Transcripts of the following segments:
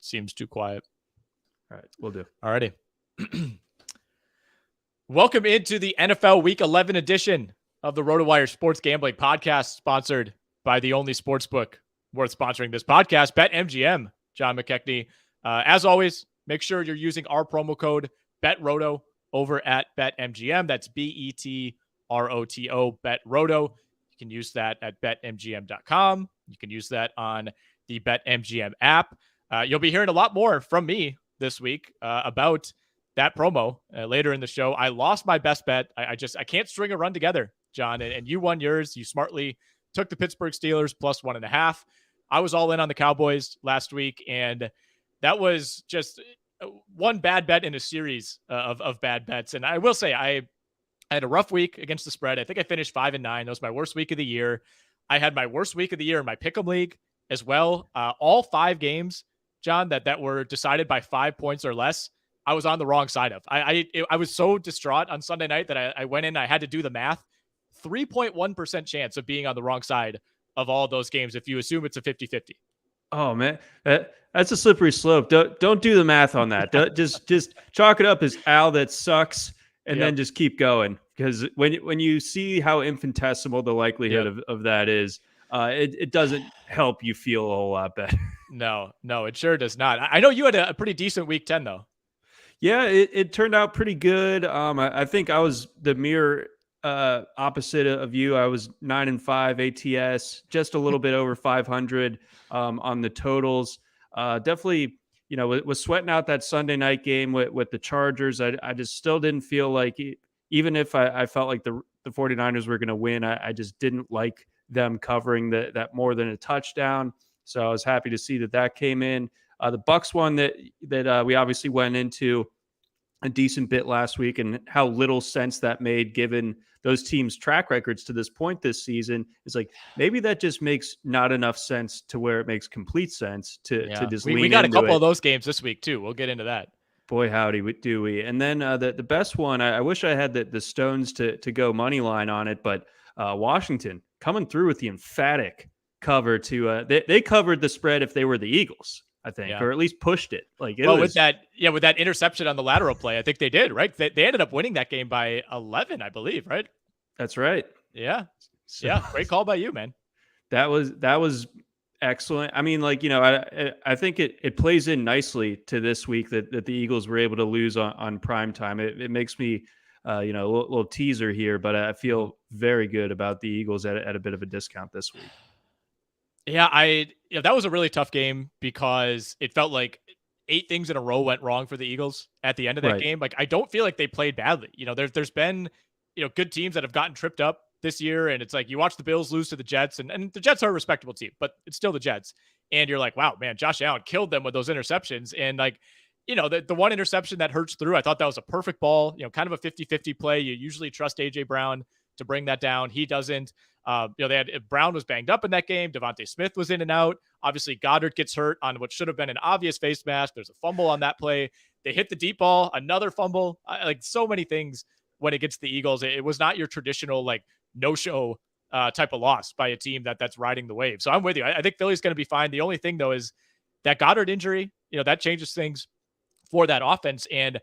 seems too quiet. All right, we'll do. All righty. Welcome into the NFL Week 11 edition of the RotoWire Sports Gambling Podcast, sponsored by the only sportsbook worth sponsoring this podcast, BetMGM. John McKechnie. As always, make sure you're using our promo code BETROTO over at BetMGM. That's BETROTO, BETROTO. You can use that at betmgm.com. You can use that on the BetMGM app. You'll be hearing a lot more from me this week about that promo later in the show. I lost my best bet. I can't string a run together, John, and you won yours. You smartly took the Pittsburgh Steelers plus 1.5. I was all in on the Cowboys last week, and that was just one bad bet in a series of bad bets. And I will say, I had a rough week against the spread. I think I finished 5-9. That was my worst week of the year. I had my worst week of the year in my Pick'em League as well. All 5 games, John, that were decided by 5 points or less, I was on the wrong side of. I was so distraught on Sunday night that I went in, I had to do the math. 3.1% chance of being on the wrong side of all those games if you assume it's a 50-50. Oh man, that's a slippery slope. Don't do the math on that. just chalk it up as Al, that sucks, and then just keep going. Because when you see how infinitesimal the likelihood of that is, it doesn't help you feel a whole lot better. No, it sure does not. I know you had a pretty decent week 10 though. Yeah, it turned out pretty good. I think I was the mirror opposite of you. I was 9-5 ATS, just a little bit over 500 on the totals. Definitely, was sweating out that Sunday night game with the Chargers. I just still didn't feel like, even if I felt like the 49ers were going to win, I just didn't like them covering that more than a touchdown. So I was happy to see that came in. The Bucs one that we obviously went into a decent bit last week, and how little sense that made given those teams' track records to this point this season. Is like, maybe that just makes not enough sense to where it makes complete sense to just lean into it. We got a couple of those games this week too. We'll get into that. Boy, howdy, do we. And then the best one, I wish I had the Stones to go money line on it, but Washington coming through with the emphatic cover to they covered the spread if they were the Eagles, I think, or at least pushed it. With that interception on the lateral play, I think they did, right? They ended up winning that game by 11, I believe, right? That's right. Yeah. So, great call by you, man. That was excellent. I mean, I think it plays in nicely to this week that the Eagles were able to lose on prime time. It makes me a little teaser here, but I feel very good about the Eagles at a bit of a discount this week. Yeah, that was a really tough game because it felt like 8 things in a row went wrong for the Eagles at the end of that game. Like, I don't feel like they played badly. There's been, good teams that have gotten tripped up this year, and it's like you watch the Bills lose to the Jets, and the Jets are a respectable team, but it's still the Jets. And you're like, wow, man, Josh Allen killed them with those interceptions. And the one interception that Hurts threw, I thought that was a perfect ball, kind of a 50-50 play. You usually trust A.J. Brown to bring that down. He doesn't. Brown was banged up in that game. Devontae Smith was in and out. Obviously, Goddard gets hurt on what should have been an obvious face mask. There's a fumble on that play. They hit the deep ball, another fumble. So many things when it gets to the Eagles. It was not your traditional no-show type of loss by a team that's riding the wave. So I'm with you. I think Philly's going to be fine. The only thing though is that Goddard injury. That changes things for that offense. And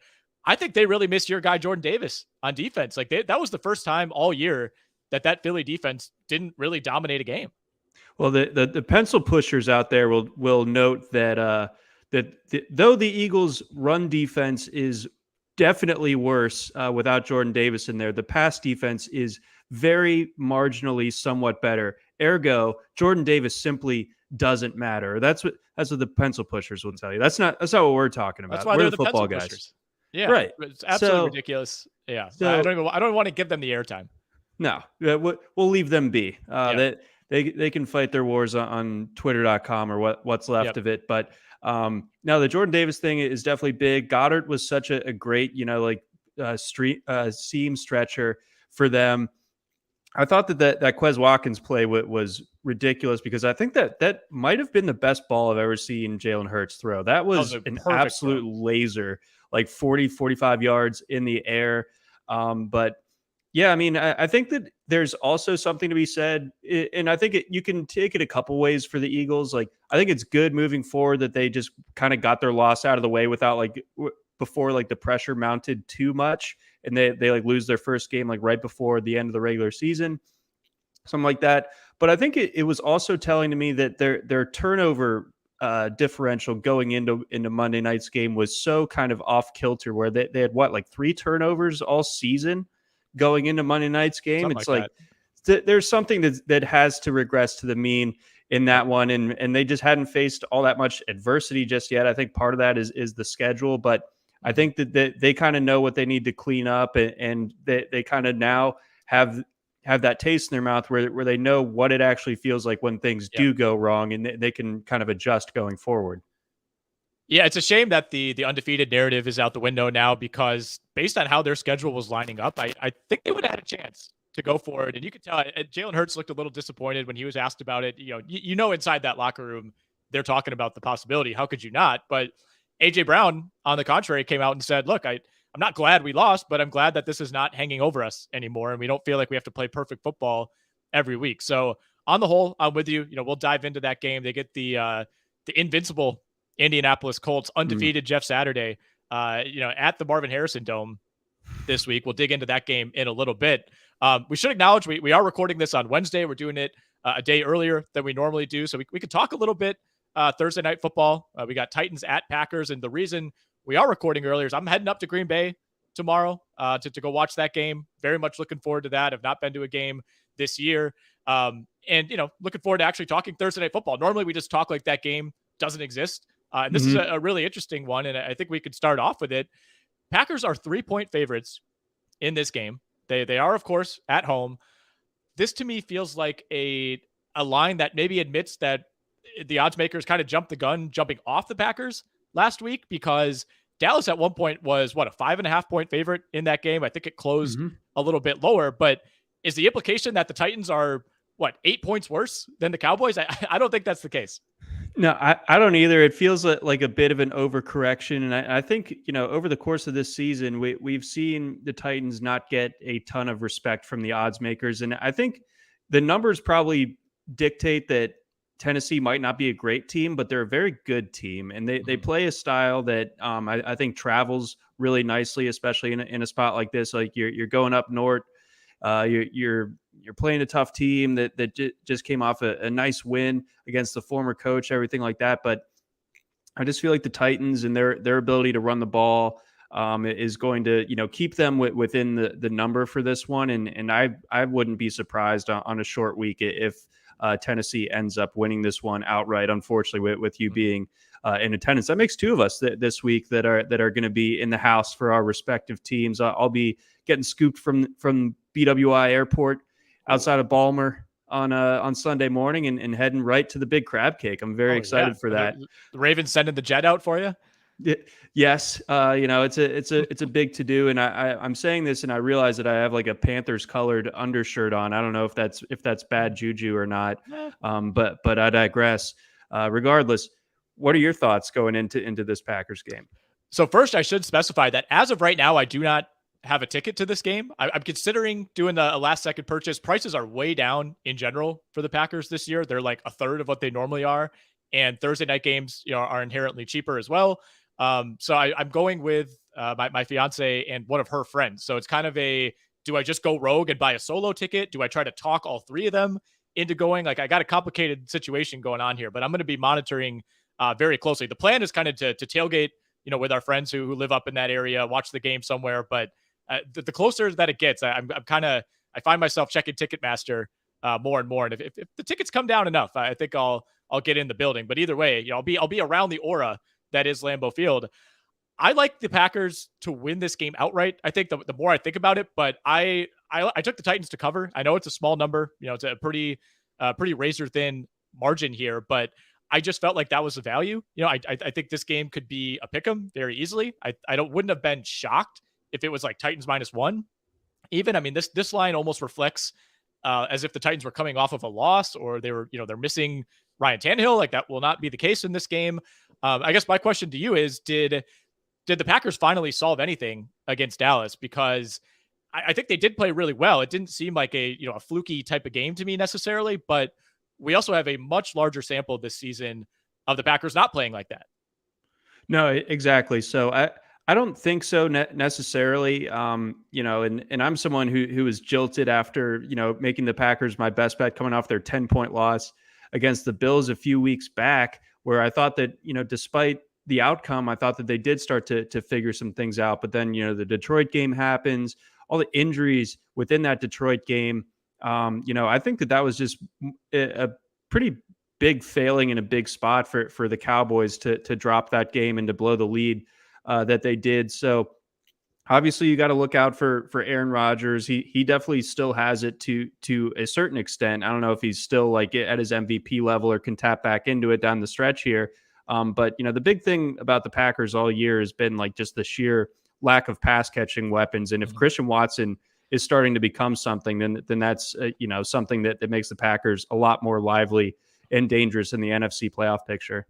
I think they really miss your guy Jordan Davis on defense. That was the first time all year that Philly defense didn't really dominate a game. Well, the pencil pushers out there will note that though the Eagles' run defense is definitely worse without Jordan Davis in there, the pass defense is very marginally somewhat better. Ergo, Jordan Davis simply doesn't matter. That's what the pencil pushers will tell you. That's not what we're talking about. That's why we're they're the football guys. Pushers. Yeah, right. It's absolutely ridiculous. Yeah, so, I don't want to give them the airtime. No, we'll leave them be. They can fight their wars on Twitter.com or what's left of it. But now the Jordan Davis thing is definitely big. Goddard was such a great, seam stretcher for them. I thought that Quez Watkins play was ridiculous because I think that might have been the best ball I've ever seen Jalen Hurts throw. That was an absolute laser, 40, 45 yards in the air. But yeah, I mean, I think that there's also something to be said, and I think you can take it a couple ways for the Eagles. Like, I think it's good moving forward that they just kind of got their loss out of the way without before like the pressure mounted too much, and they like lose their first game like right before the end of the regular season, something like that. But I think it was also telling to me that their turnover differential going into Monday night's game was so kind of off kilter, where they had like 3 turnovers all season going into Monday night's game. Something It's like there's something that has to regress to the mean in that one, and they just hadn't faced all that much adversity just yet. I think part of that is the schedule, but I think that they kind of know what they need to clean up, and they kind of now have that taste in their mouth where they know what it actually feels like when things do go wrong, and they can kind of adjust going forward. Yeah, it's a shame that the undefeated narrative is out the window now, because based on how their schedule was lining up, I think they would have had a chance to go for it. And you could tell Jalen Hurts looked a little disappointed when he was asked about it. You know, inside that locker room, they're talking about the possibility. How could you not? But AJ Brown, on the contrary, came out and said, look, I'm not glad we lost, but I'm glad that this is not hanging over us anymore, and we don't feel like we have to play perfect football every week. So on the whole, I'm with you. We'll dive into that game. They get the invincible Indianapolis Colts, undefeated Jeff Saturday, at the Marvin Harrison Dome this week. We'll dig into that game in a little bit. We should acknowledge we are recording this on Wednesday. We're doing it a day earlier than we normally do, so we could talk a little bit Thursday night football. We got Titans at Packers, and the reason we are recording earlier is I'm heading up to Green Bay tomorrow to go watch that game. Very much looking forward to that. I've not been to a game this year, and looking forward to actually talking Thursday night football. Normally we just talk like that game doesn't exist. And this is a really interesting one, and I think we could start off with it. Packers are 3-point favorites in this game. They are, of course, at home. This to me feels like a line that maybe admits that the odds makers kind of jumped the gun jumping off the Packers last week, because Dallas at one point was a 5.5-point favorite in that game. I think it closed a little bit lower, but is the implication that the Titans are 8 points worse than the Cowboys? I don't think that's the case. No, I don't either. It feels like a bit of an overcorrection. And I think, over the course of this season, we've seen the Titans not get a ton of respect from the odds makers. And I think the numbers probably dictate that Tennessee might not be a great team, but they're a very good team. And they play a style that I think travels really nicely, especially in a spot like this. Like you're going up north. You're playing a tough team that just came off a nice win against the former coach, everything like that. But I just feel like the Titans and their ability to run the ball is going to keep them within the number for this one. And I wouldn't be surprised on a short week if Tennessee ends up winning this one outright. Unfortunately, with you being in attendance, that makes 2 of us this week that are going to be in the house for our respective teams. I'll be getting scooped from BWI Airport outside of Balmer on Sunday morning and heading right to the big crab cake. I'm very excited for that. The Ravens sending the jet out for you? Yes. It's a big to do. And I'm saying this, and I realize that I have like a Panthers colored undershirt on. I don't know if that's bad juju or not. But I digress. Regardless, what are your thoughts going into this Packers game? So first, I should specify that as of right now, I do not have a ticket to this game. I'm considering doing a last second purchase. Prices are way down in general for the Packers this year. They're like a third of what they normally are. And Thursday night games are inherently cheaper as well. So I'm going with my fiance and one of her friends. So it's kind of do I just go rogue and buy a solo ticket? Do I try to talk all 3 of them into going? Like, I got a complicated situation going on here, but I'm going to be monitoring very closely. The plan is kind of to tailgate, with our friends who live up in that area, watch the game somewhere. But the closer that it gets, I find myself checking Ticketmaster more and more. And if the tickets come down enough, I think I'll get in the building. But either way, I'll be around the aura that is Lambeau Field. I like the Packers to win this game outright. I think the more I think about it, but I took the Titans to cover. I know it's a small number. It's a pretty razor thin margin here, but I just felt like that was the value. I think this game could be a pick 'em very easily. I wouldn't have been shocked if it was like Titans -1. Even, I mean, this line almost reflects as if the Titans were coming off of a loss, or they were, they're missing Ryan Tannehill. Like, that will not be the case in this game. I guess my question to you is, did the Packers finally solve anything against Dallas? Because I think they did play really well. It didn't seem like a fluky type of game to me necessarily, but we also have a much larger sample this season of the Packers not playing like that. No, exactly. So I don't think so necessarily. And I'm someone who was jilted after, making the Packers my best bet coming off their 10-point loss against the Bills a few weeks back, where I thought that, despite the outcome, I thought that they did start to figure some things out. But then, the Detroit game happens, all the injuries within that Detroit game. I think that was just a pretty big failing in a big spot for the Cowboys to drop that game and to blow the lead that they did. So obviously you got to look out for Aaron Rodgers. He definitely still has it to a certain extent. I don't know if he's still like at his MVP level or can tap back into it down the stretch here. But the big thing about the Packers all year has been like just the sheer lack of pass catching weapons. And if Christian Watson is starting to become something, then that's something that makes the Packers a lot more lively and dangerous in the NFC playoff picture.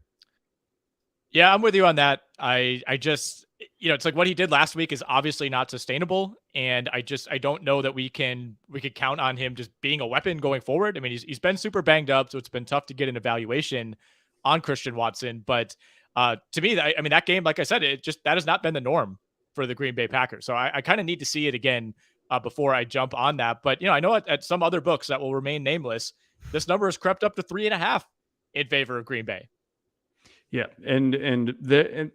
Yeah, I'm with you on that. I just, it's like what he did last week is obviously not sustainable. And I don't know that we could count on him just being a weapon going forward. I mean, he's been super banged up, so it's been tough to get an evaluation on Christian Watson. But to me, that game, like I said, that has not been the norm for the Green Bay Packers. So I kind of need to see it again before I jump on that. But, I know at some other books that will remain nameless, this number has crept up to 3.5 in favor of Green Bay. Yeah, and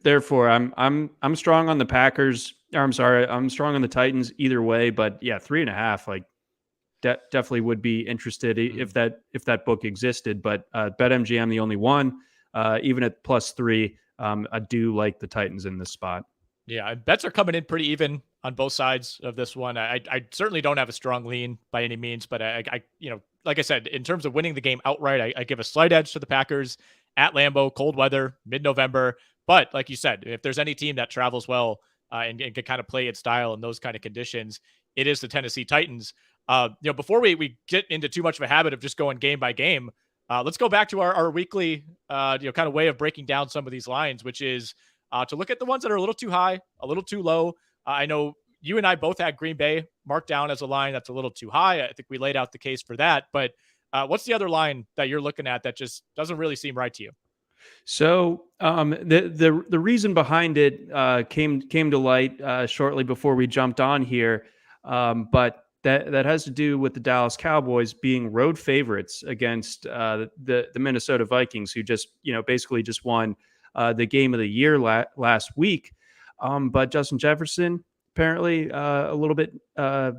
therefore I'm strong on the Packers. Or I'm sorry, I'm strong on the Titans either way. But yeah, 3.5, like definitely would be interested if that book existed. But BetMGM the only one, even at +3. I do like the Titans in this spot. Yeah, bets are coming in pretty even on both sides of this one. I certainly don't have a strong lean by any means, but I like I said, in terms of winning the game outright, I give a slight edge to the Packers at Lambeau, cold weather, mid-November. But like you said, if there's any team that travels well and can kind of play its style in those kind of conditions, it is the Tennessee Titans. Before we get into too much of a habit of just going game by game, let's go back to our weekly, kind of way of breaking down some of these lines, which is to look at the ones that are a little too high, a little too low. I know you and I both had Green Bay marked down as a line that's a little too high. I think we laid out the case for that. But what's the other line that you're looking at that just doesn't really seem right to you? So the reason behind it came to light shortly before we jumped on here, but that has to do with the Dallas Cowboys being road favorites against the Minnesota Vikings, who just basically just won the game of the year last week. But Justin Jefferson apparently a little bit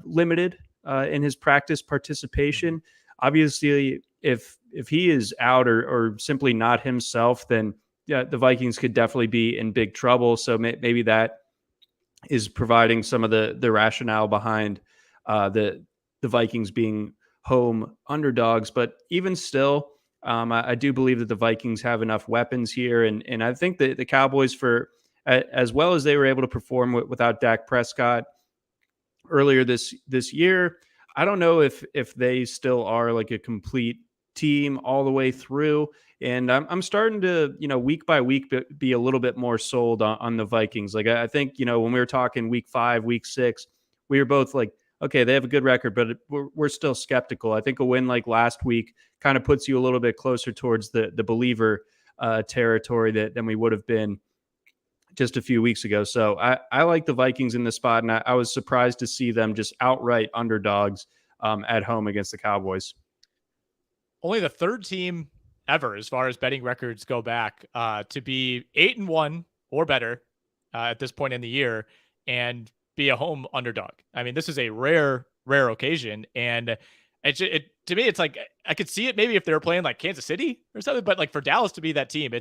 limited in his practice participation. Obviously, if he is out or simply not himself, then yeah, the Vikings could definitely be in big trouble. So maybe that is providing some of the rationale behind the Vikings being home underdogs. But even still, I do believe that the Vikings have enough weapons here, and I think that the Cowboys, for as well as they were able to perform without Dak Prescott earlier this year, I don't know if they still are like a complete team all the way through. And I'm starting to, week by week, be a little bit more sold on the Vikings. Like, I think, when we were talking week 5, week 6, we were both like, okay, they have a good record, but we're still skeptical. I think a win like last week kind of puts you a little bit closer towards the believer territory than we would have been just a few weeks ago. So I like the Vikings in this spot, and I was surprised to see them just outright underdogs at home against the Cowboys. Only the third team ever, as far as betting records go back, to be 8-1 or better at this point in the year and be a home underdog. I mean, this is a rare occasion, and to me, it's like I could see it maybe if they were playing like Kansas City or something, but like for Dallas to be that team,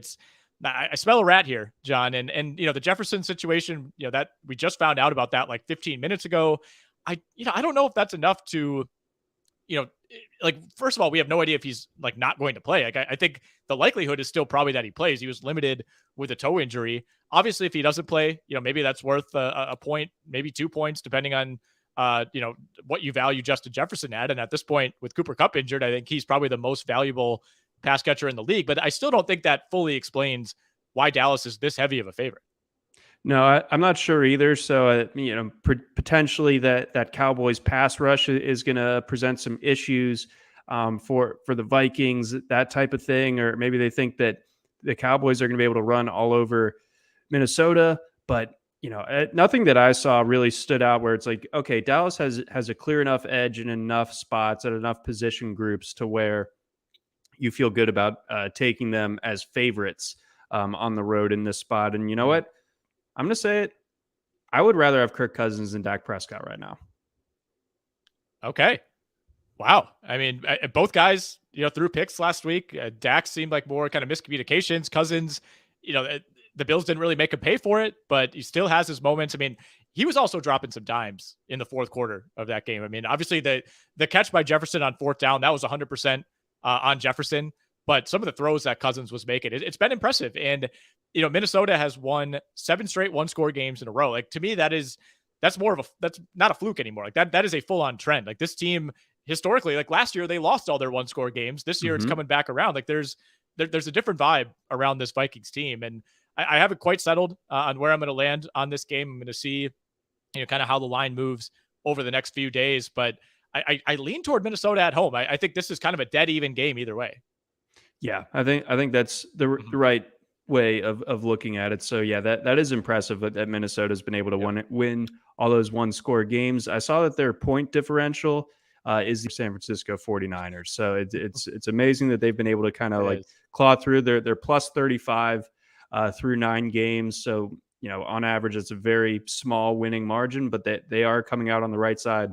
I smell a rat here, John. And the Jefferson situation, that we just found out about that like 15 minutes ago. I don't know if that's enough to, like, first of all, we have no idea if he's like not going to play. Like, I think the likelihood is still probably that he plays. He was limited with a toe injury. Obviously, if he doesn't play, maybe that's worth a point, maybe 2 points, depending on, what you value Justin Jefferson at. And at this point, with Cooper Kupp injured, I think he's probably the most valuable pass catcher in the league. But I still don't think that fully explains why Dallas is this heavy of a favorite. No, I'm not sure either. So, potentially that Cowboys pass rush is going to present some issues for the Vikings, that type of thing, or maybe they think that the Cowboys are going to be able to run all over Minnesota. But nothing that I saw really stood out where it's like, okay, Dallas has a clear enough edge in enough spots and enough position groups to where you feel good about taking them as favorites on the road in this spot. And you know what? I'm going to say it. I would rather have Kirk Cousins than Dak Prescott right now. Okay. Wow. I mean, both guys, threw picks last week. Dak seemed like more kind of miscommunications. Cousins, the Bills didn't really make him pay for it, but he still has his moments. I mean, he was also dropping some dimes in the fourth quarter of that game. I mean, obviously the catch by Jefferson on fourth down, that was 100% on Jefferson, but some of the throws that Cousins was making, it's been impressive. And, Minnesota has won 7 straight one-score games in a row. Like, to me, that's not a fluke anymore. Like that is a full-on trend. Like, this team historically, like last year, they lost all their one-score games. This year, it's coming back around. Like, there's a different vibe around this Vikings team. And I haven't quite settled on where I'm going to land on this game. I'm going to see, kind of how the line moves over the next few days. But I lean toward Minnesota at home. I think this is kind of a dead even game either way. Yeah, I think that's the right way of looking at it. So yeah, that is impressive that Minnesota's been able to win all those one-score games. I saw that their point differential is the San Francisco 49ers. So it's amazing that they've been able to kind of claw through. They're plus 35 through 9 games. So, on average, it's a very small winning margin, but they are coming out on the right side.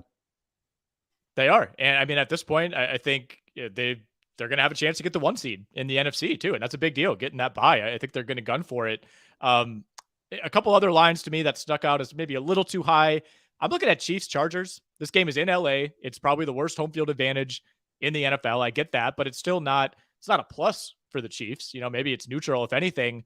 They are. And I mean, at this point, I think they're going to have a chance to get the 1 seed in the NFC too. And that's a big deal, getting that bye. I think they're going to gun for it. A couple other lines to me that stuck out as maybe a little too high. I'm looking at Chiefs Chargers. This game is in LA. It's probably the worst home field advantage in the NFL. I get that, but it's not a plus for the Chiefs. Maybe it's neutral, if anything.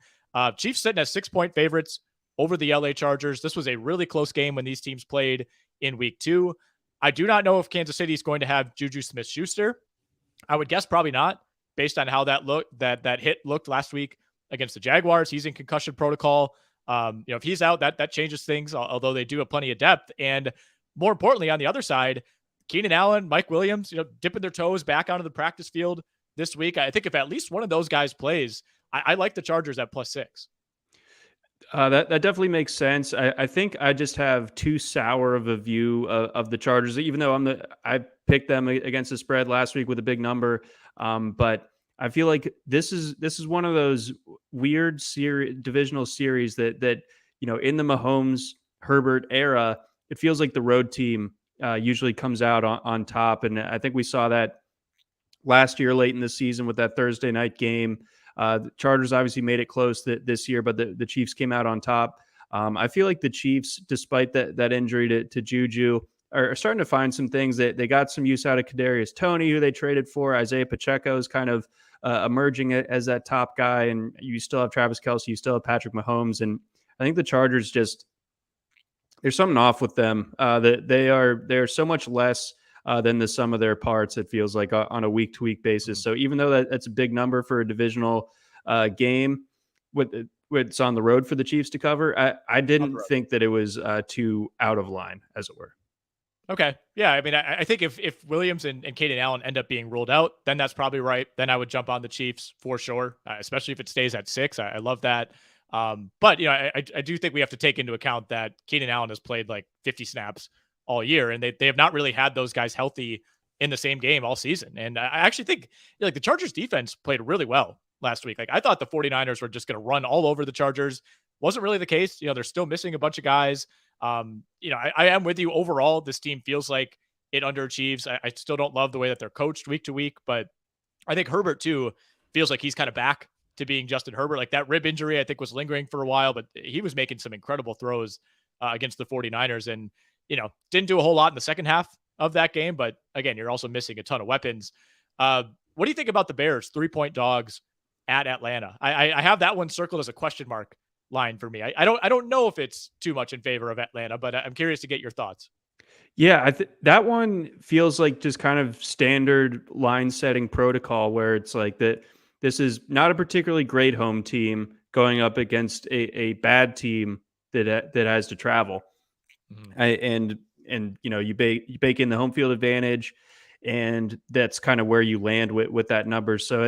Chiefs sitting as 6-point favorites over the LA Chargers. This was a really close game when these teams played in week 2. I do not know if Kansas City is going to have Juju Smith-Schuster. I would guess probably not, based on how that hit looked last week against the Jaguars. He's in concussion protocol. If he's out, that changes things, although they do have plenty of depth. And more importantly, on the other side, Keenan Allen, Mike Williams, dipping their toes back onto the practice field this week. I think if at least one of those guys plays, I like the Chargers at +6. That definitely makes sense. I think I just have too sour of a view of the Chargers, even though I picked them against the spread last week with a big number. But I feel like this is one of those weird divisional series that in the Mahomes Herbert era, it feels like the road team usually comes out on top, and I think we saw that last year late in the season with that Thursday night game. The Chargers obviously made it close this year, but the Chiefs came out on top. I feel like the Chiefs, despite that injury to Juju, are starting to find some things. That they got some use out of Kadarius Toney, who they traded for. Isaiah Pacheco is kind of emerging as that top guy, and you still have Travis Kelce, you still have Patrick Mahomes, and I think the Chargers there's something off with them. That they're so much less than the sum of their parts, it feels like, on a week-to-week basis. So even though that's a big number for a divisional game, it's on the road for the Chiefs to cover, I didn't think that it was too out of line, as it were. Okay. Yeah. I mean, I think if Williams and Keenan Allen end up being ruled out, then that's probably right. Then I would jump on the Chiefs for sure, especially if it stays at 6. I love that. But, I do think we have to take into account that Keenan Allen has played like 50 snaps all year, and they have not really had those guys healthy in the same game all season. And I actually think the Chargers defense played really well last week. Like, I thought the 49ers were just going to run all over the Chargers. Wasn't really the case. They're still missing a bunch of guys. I am with you. Overall, this team feels like it underachieves. I still don't love the way that they're coached week to week, but I think Herbert too feels like he's kind of back to being Justin Herbert. Like, that rib injury, I think, was lingering for a while, but he was making some incredible throws against the 49ers, and didn't do a whole lot in the second half of that game. But again, you're also missing a ton of weapons. What do you think about the Bears 3-point dogs at Atlanta? I have that one circled as a question mark line for me. I don't know if it's too much in favor of Atlanta, but I'm curious to get your thoughts. Yeah, that one feels like just kind of standard line setting protocol, where it's like that this is not a particularly great home team going up against a bad team that has to travel. And you bake in the home field advantage, and that's kind of where you land with that number. So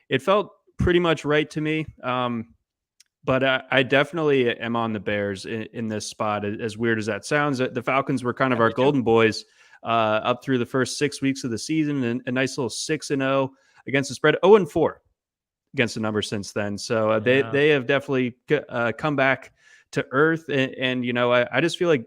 it felt pretty much right to me. But I definitely am on the Bears in this spot. As weird as that sounds, the Falcons were kind of our golden boys up through the first 6 weeks of the season, and a nice little 6-0 against the spread, 0-4 against the number since then. So they have definitely come back to earth. And I just feel like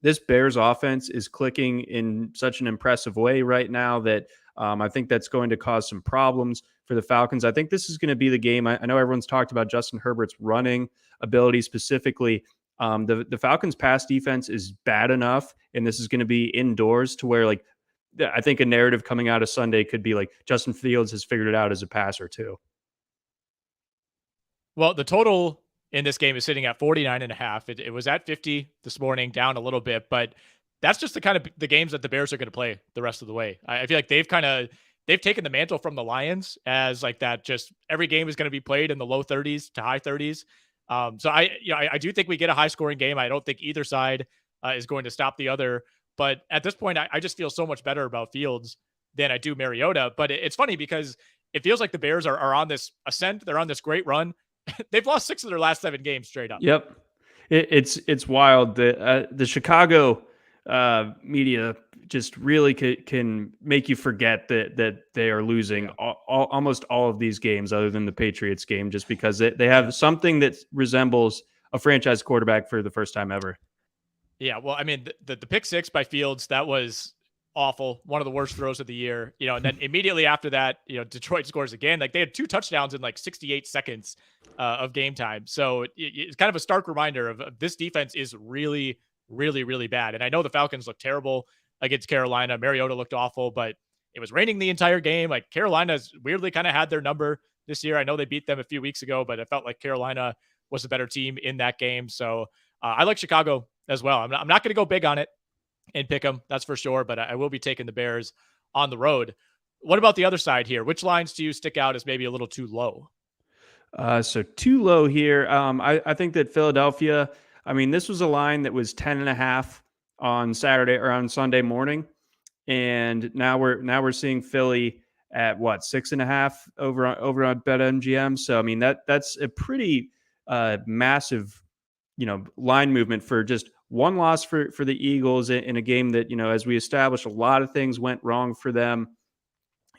this Bears offense is clicking in such an impressive way right now that I think that's going to cause some problems for the Falcons. I think this is going to be the game. I know everyone's talked about Justin Herbert's running ability specifically. The Falcons' pass defense is bad enough, and this is going to be indoors to where, like, I think a narrative coming out of Sunday could be like Justin Fields has figured it out as a passer too. Well, the total in this game is sitting at 49.5. It was at 50 this morning, down a little bit, but that's just the kind of the games that the Bears are going to play the rest of the way. I feel like they've taken the mantle from the Lions as like that. Just every game is going to be played in the low 30s to high 30s. So I do think we get a high scoring game. I don't think either side is going to stop the other. But at this point, I just feel so much better about Fields than I do Mariota. But it's funny because it feels like the Bears are on this ascent. They're on this great run. They've lost 6 of their last 7 games straight up. Yep. It's wild. The Chicago media just really can make you forget that they are losing almost all of these games other than the Patriots game, just because they have something that resembles a franchise quarterback for the first time ever. Yeah, well, I mean, the pick 6 by Fields, that was awful. One of the worst throws of the year, and then immediately after that, Detroit scores again. Like, they had 2 touchdowns in like 68 seconds of game time. So it's kind of a stark reminder of this defense is really, really, really bad. And I know the Falcons looked terrible against Carolina. Mariota looked awful, but it was raining the entire game. Like, Carolina's weirdly kind of had their number this year. I know they beat them a few weeks ago, but it felt like Carolina was a better team in that game. So I like Chicago as well. I'm not going to go big on it and pick them, that's for sure, but I will be taking the Bears on the road. What about the other side here? Which lines do you stick out as maybe a little too low? So too low here. I think that Philadelphia, this was a line that was 10.5 on Saturday or on Sunday morning. And now we're seeing Philly at 6.5 over on BetMGM. So, that's a pretty massive, line movement for just one loss for the Eagles in a game that, as we established, a lot of things went wrong for them.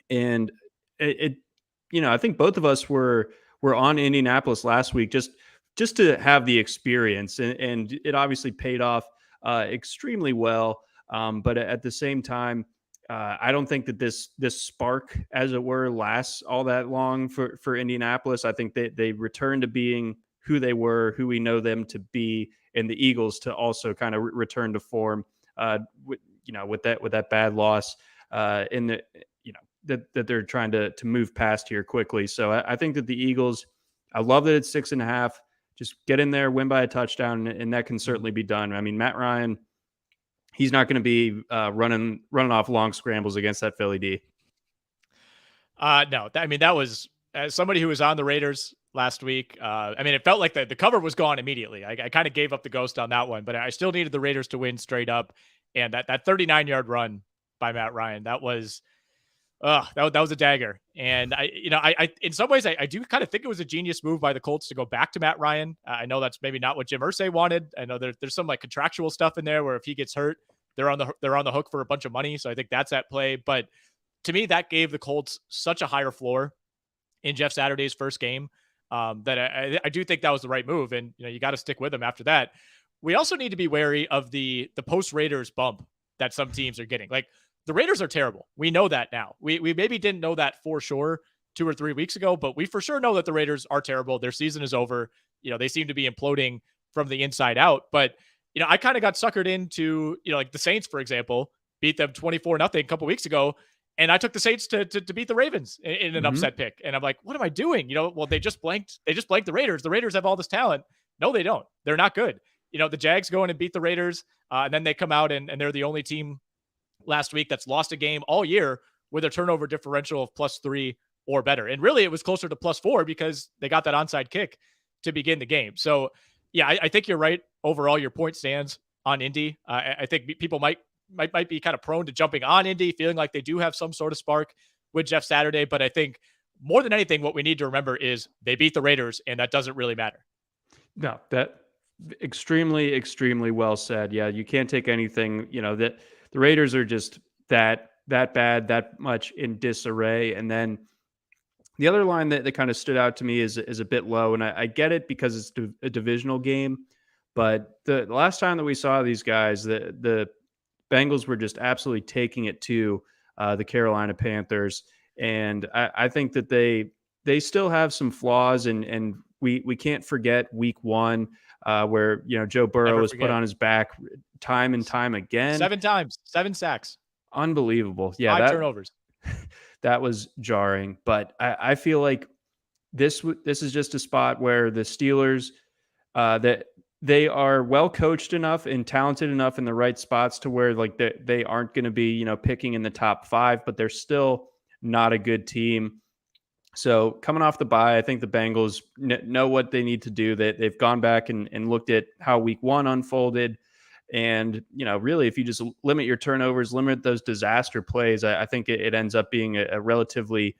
And I think both of us were on Indianapolis last week just to have the experience, and it obviously paid off extremely well. But at the same time, I don't think that this spark, as it were, lasts all that long for Indianapolis. I think that they return to being who they were, who we know them to be, and the Eagles to also kind of return to form, with that bad loss in the, that they're trying to move past here quickly. So I think that the Eagles, I love that it's 6.5. Just get in there, win by a touchdown, and that can certainly be done. Matt Ryan, he's not going to be running off long scrambles against that Philly D. No, that was, as somebody who was on the Raiders last week, it felt like the cover was gone immediately. I kind of gave up the ghost on that one, but I still needed the Raiders to win straight up. And that 39-yard run by Matt Ryan, that was a dagger. And I in some ways, I do kind of think it was a genius move by the Colts to go back to Matt Ryan. I know that's maybe not what Jim Irsay wanted. I know there's some like contractual stuff in there where if he gets hurt, they're on the hook for a bunch of money. So I think that's at play. But to me, that gave the Colts such a higher floor in Jeff Saturday's first game that I do think that was the right move. And you got to stick with him after that. We also need to be wary of the post Raiders bump that some teams are getting. Like, the Raiders are terrible. We know that now. We maybe didn't know that for sure 2 or 3 weeks ago, but we for sure know that the Raiders are terrible. Their season is over. They seem to be imploding from the inside out. But, I kind of got suckered into, like the Saints, for example, beat them 24-0 a couple weeks ago. And I took the Saints to beat the Ravens in an upset pick. And I'm like, what am I doing? Well, they just blanked the Raiders. The Raiders have all this talent. No, they don't. They're not good. The Jags go in and beat the Raiders. And then they come out and they're the only team last week that's lost a game all year with a turnover differential of +3 or better. And really it was closer to +4 because they got that onside kick to begin the game. So Yeah, I think you're right. Overall, your point stands on Indy. I think people might be kind of prone to jumping on Indy, feeling like they do have some sort of spark with Jeff Saturday. But I think more than anything, what we need to remember is they beat the Raiders, and that doesn't really matter. No, that extremely, extremely well said. Yeah, you can't take anything, that the Raiders are just that bad, that much in disarray. And then the other line that kind of stood out to me is a bit low, and I get it because it's a divisional game. But the last time that we saw these guys, the Bengals were just absolutely taking it to the Carolina Panthers, and I think that they still have some flaws, and we can't forget Week 1 where Joe Burrow was put on his back time and time again, 7 times, 7 sacks, unbelievable. Yeah, 5 turnovers. That was jarring, but I feel like this is just a spot where the Steelers that they are well coached enough and talented enough in the right spots to where like they aren't going to be picking in the top 5, but they're still not a good team. So coming off the bye, I think the Bengals know what they need to do. They've gone back and looked at how Week 1 unfolded. And, really, if you just limit your turnovers, limit those disaster plays, I think it ends up being a relatively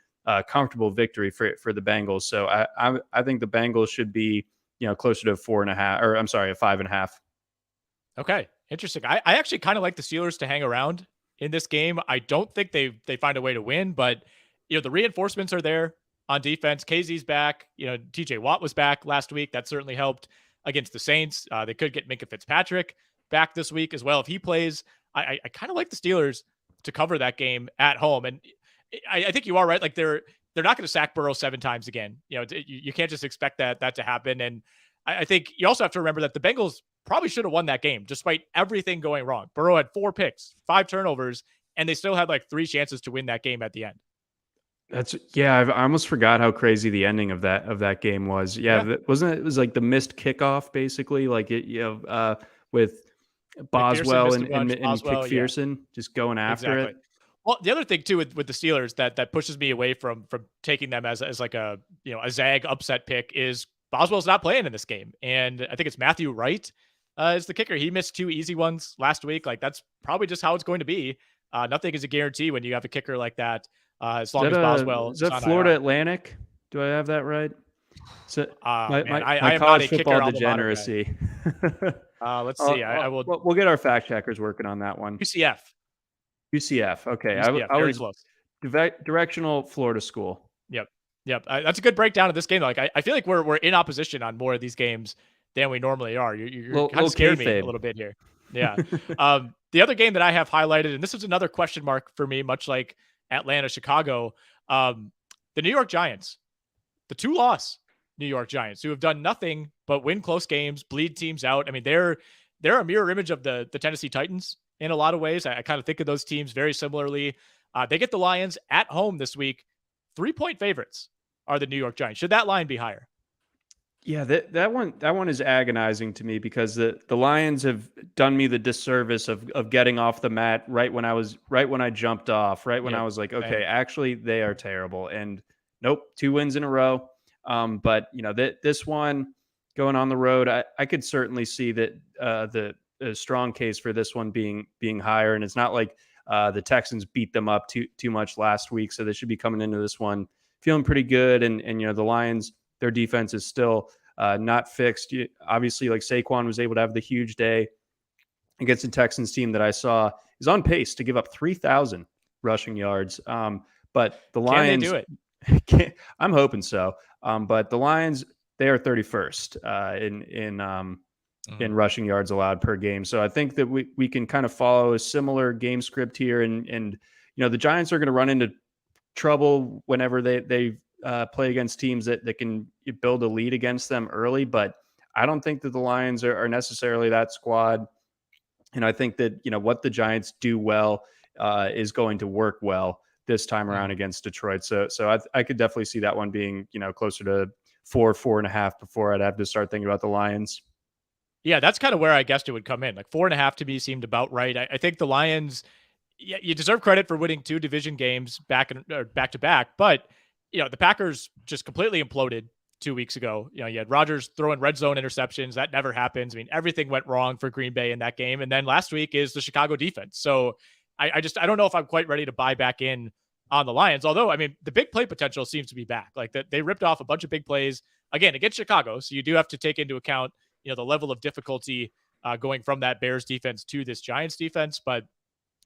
comfortable victory for the Bengals. So I think the Bengals should be, closer to 4.5, or I'm sorry, a 5.5. Okay, interesting. I actually kind of like the Steelers to hang around in this game. I don't think they find a way to win, but the reinforcements are there on defense. KZ's back. TJ Watt was back last week. That certainly helped against the Saints. They could get Minkah Fitzpatrick back this week as well. If he plays, I kind of like the Steelers to cover that game at home. And I think you are right. Like they're not going to sack Burrow 7 times again. You can't just expect that to happen. And I think you also have to remember that the Bengals probably should have won that game despite everything going wrong. Burrow had 4 picks, 5 turnovers, and they still had like 3 chances to win that game at the end. I almost forgot how crazy the ending of that game was. Yeah. Wasn't it? It was like the missed kickoff, basically, like with Boswell and McPherson just going after it. Well, the other thing too with the Steelers that pushes me away from taking them as like a Zag upset pick is Boswell's not playing in this game, and I think it's Matthew Wright is the kicker. He missed 2 easy ones last week. Like that's probably just how it's going to be. Nothing is a guarantee when you have a kicker like that. As long as Boswell is that Florida IR. Atlantic? Do I have that right? So I am college not a football kicker degeneracy. Let's see. I will. We'll get our fact checkers working on that one. UCF. Okay. UCF, I very was close. Directional Florida school. Yep. That's a good breakdown of this game. Like I feel like we're in opposition on more of these games than we normally are. You're kind of scared me a little bit here. Yeah. The other game that I have highlighted, and this is another question mark for me, much like Atlanta, Chicago, the New York Giants, the 2-loss New York Giants, who have done nothing but win close games, bleed teams out. I mean, they're a mirror image of the Tennessee Titans in a lot of ways. I kind of think of those teams very similarly. They get the Lions at home this week. 3-point favorites are the New York Giants. Should that line be higher? Yeah, that one is agonizing to me because the Lions have done me the disservice of getting off the mat right when I jumped off, when I was like, okay, actually they are terrible. And nope, 2 wins in a row. But this one going on the road, I could certainly see that the strong case for this one being higher. And it's not like the Texans beat them up too much last week, so they should be coming into this one feeling pretty good. And the Lions, their defense is still not fixed. Obviously, like Saquon was able to have the huge day against the Texans team that I saw is on pace to give up 3,000 rushing yards. But the Lions, can they do it? I'm hoping so. But the Lions, they are 31st in rushing yards allowed per game. So I think that we can kind of follow a similar game script here. And the Giants are going to run into trouble whenever they play against teams that can build a lead against them early. But I don't think that the Lions are necessarily that squad. And I think that, what the Giants do well is going to work well this time around against Detroit. So I could definitely see that one being, closer to 4.5 before I'd have to start thinking about the Lions. Yeah, that's kind of where I guessed it would come in. Like 4.5 to me seemed about right. I think the Lions, you deserve credit for winning 2 division games back to back, but the Packers just completely imploded 2 weeks ago. You had Rodgers throwing red zone interceptions. That never happens. I mean, everything went wrong for Green Bay in that game. And then last week is the Chicago defense. So I don't know if I'm quite ready to buy back in on the Lions. Although, I mean, the big play potential seems to be back. Like that, they ripped off a bunch of big plays again against Chicago. So you do have to take into account, the level of difficulty going from that Bears defense to this Giants defense. But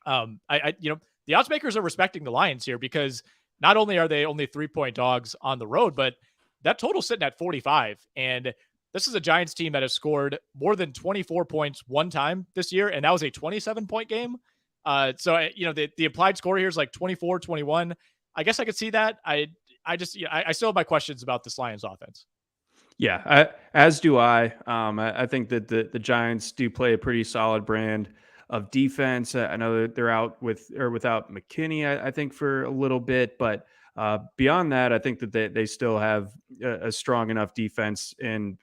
the odds makers are respecting the Lions here because not only are they only 3-point dogs on the road, but that total's sitting at 45. And this is a Giants team that has scored more than 24 points one time this year. And that was a 27-point game. So the implied score here is like 24-21. I guess I could see that. I still have my questions about this Lions offense. Yeah, as do I. I think that the Giants do play a pretty solid brand of defense. I know that they're out with or without McKinney, I think, for a little bit, but beyond that, I think that they still have a strong enough defense, and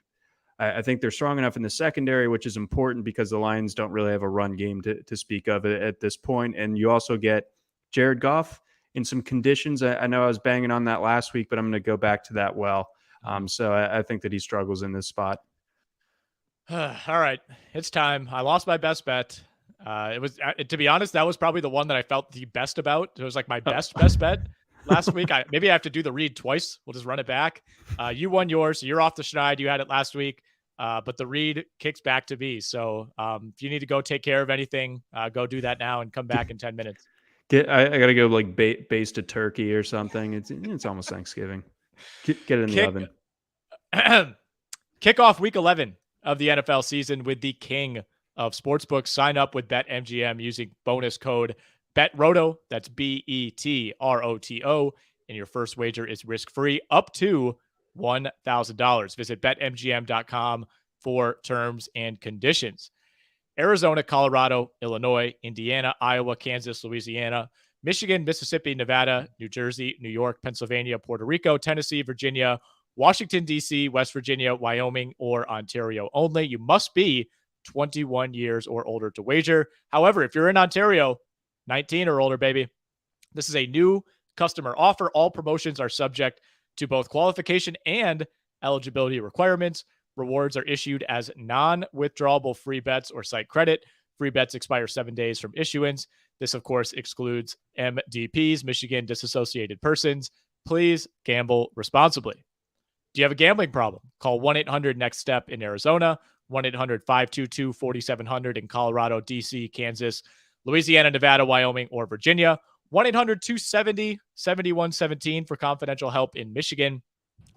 I think they're strong enough in the secondary, which is important because the Lions don't really have a run game to speak of at this point. And you also get Jared Goff in some conditions. I know I was banging on that last week, but I'm going to go back to that well. So I think that he struggles in this spot. All right, it's time. I lost my best bet. It was, to be honest, that was probably the one that I felt the best about. It was like my best bet last week. Maybe I have to do the read twice. We'll just run it back. You won yours. So you're off the schneid. You had it last week. But the read kicks back to me. So if you need to go take care of anything, go do that now and come back in 10 minutes. I got to go like baste a turkey or something. It's almost Thanksgiving. Get it in the oven. Kick off week 11 of the NFL season with the king of sportsbooks. Sign up with BetMGM using bonus code BETROTO. That's BETROTO. And your first wager is risk-free up to $1,000. Visit BetMGM.com for terms and conditions. Arizona, Colorado, Illinois, Indiana, Iowa, Kansas, Louisiana, Michigan, Mississippi, Nevada, New Jersey, New York, Pennsylvania, Puerto Rico, Tennessee, Virginia, Washington, D.C., West Virginia, Wyoming, or Ontario only. You must be 21 years or older to wager. However, if you're in Ontario, 19 or older, baby, this is a new customer offer. All promotions are subject to both qualification and eligibility requirements. Rewards are issued as non-withdrawable free bets or site credit. Free bets expire 7 days from issuance. This, of course, excludes MDPs, Michigan Disassociated Persons. Please gamble responsibly. Do you have a gambling problem? Call 1-800-NEXT-STEP in Arizona, 1-800-522-4700 in Colorado, D.C., Kansas, Louisiana, Nevada, Wyoming, or Virginia. 1-800-270-7117 for confidential help in Michigan.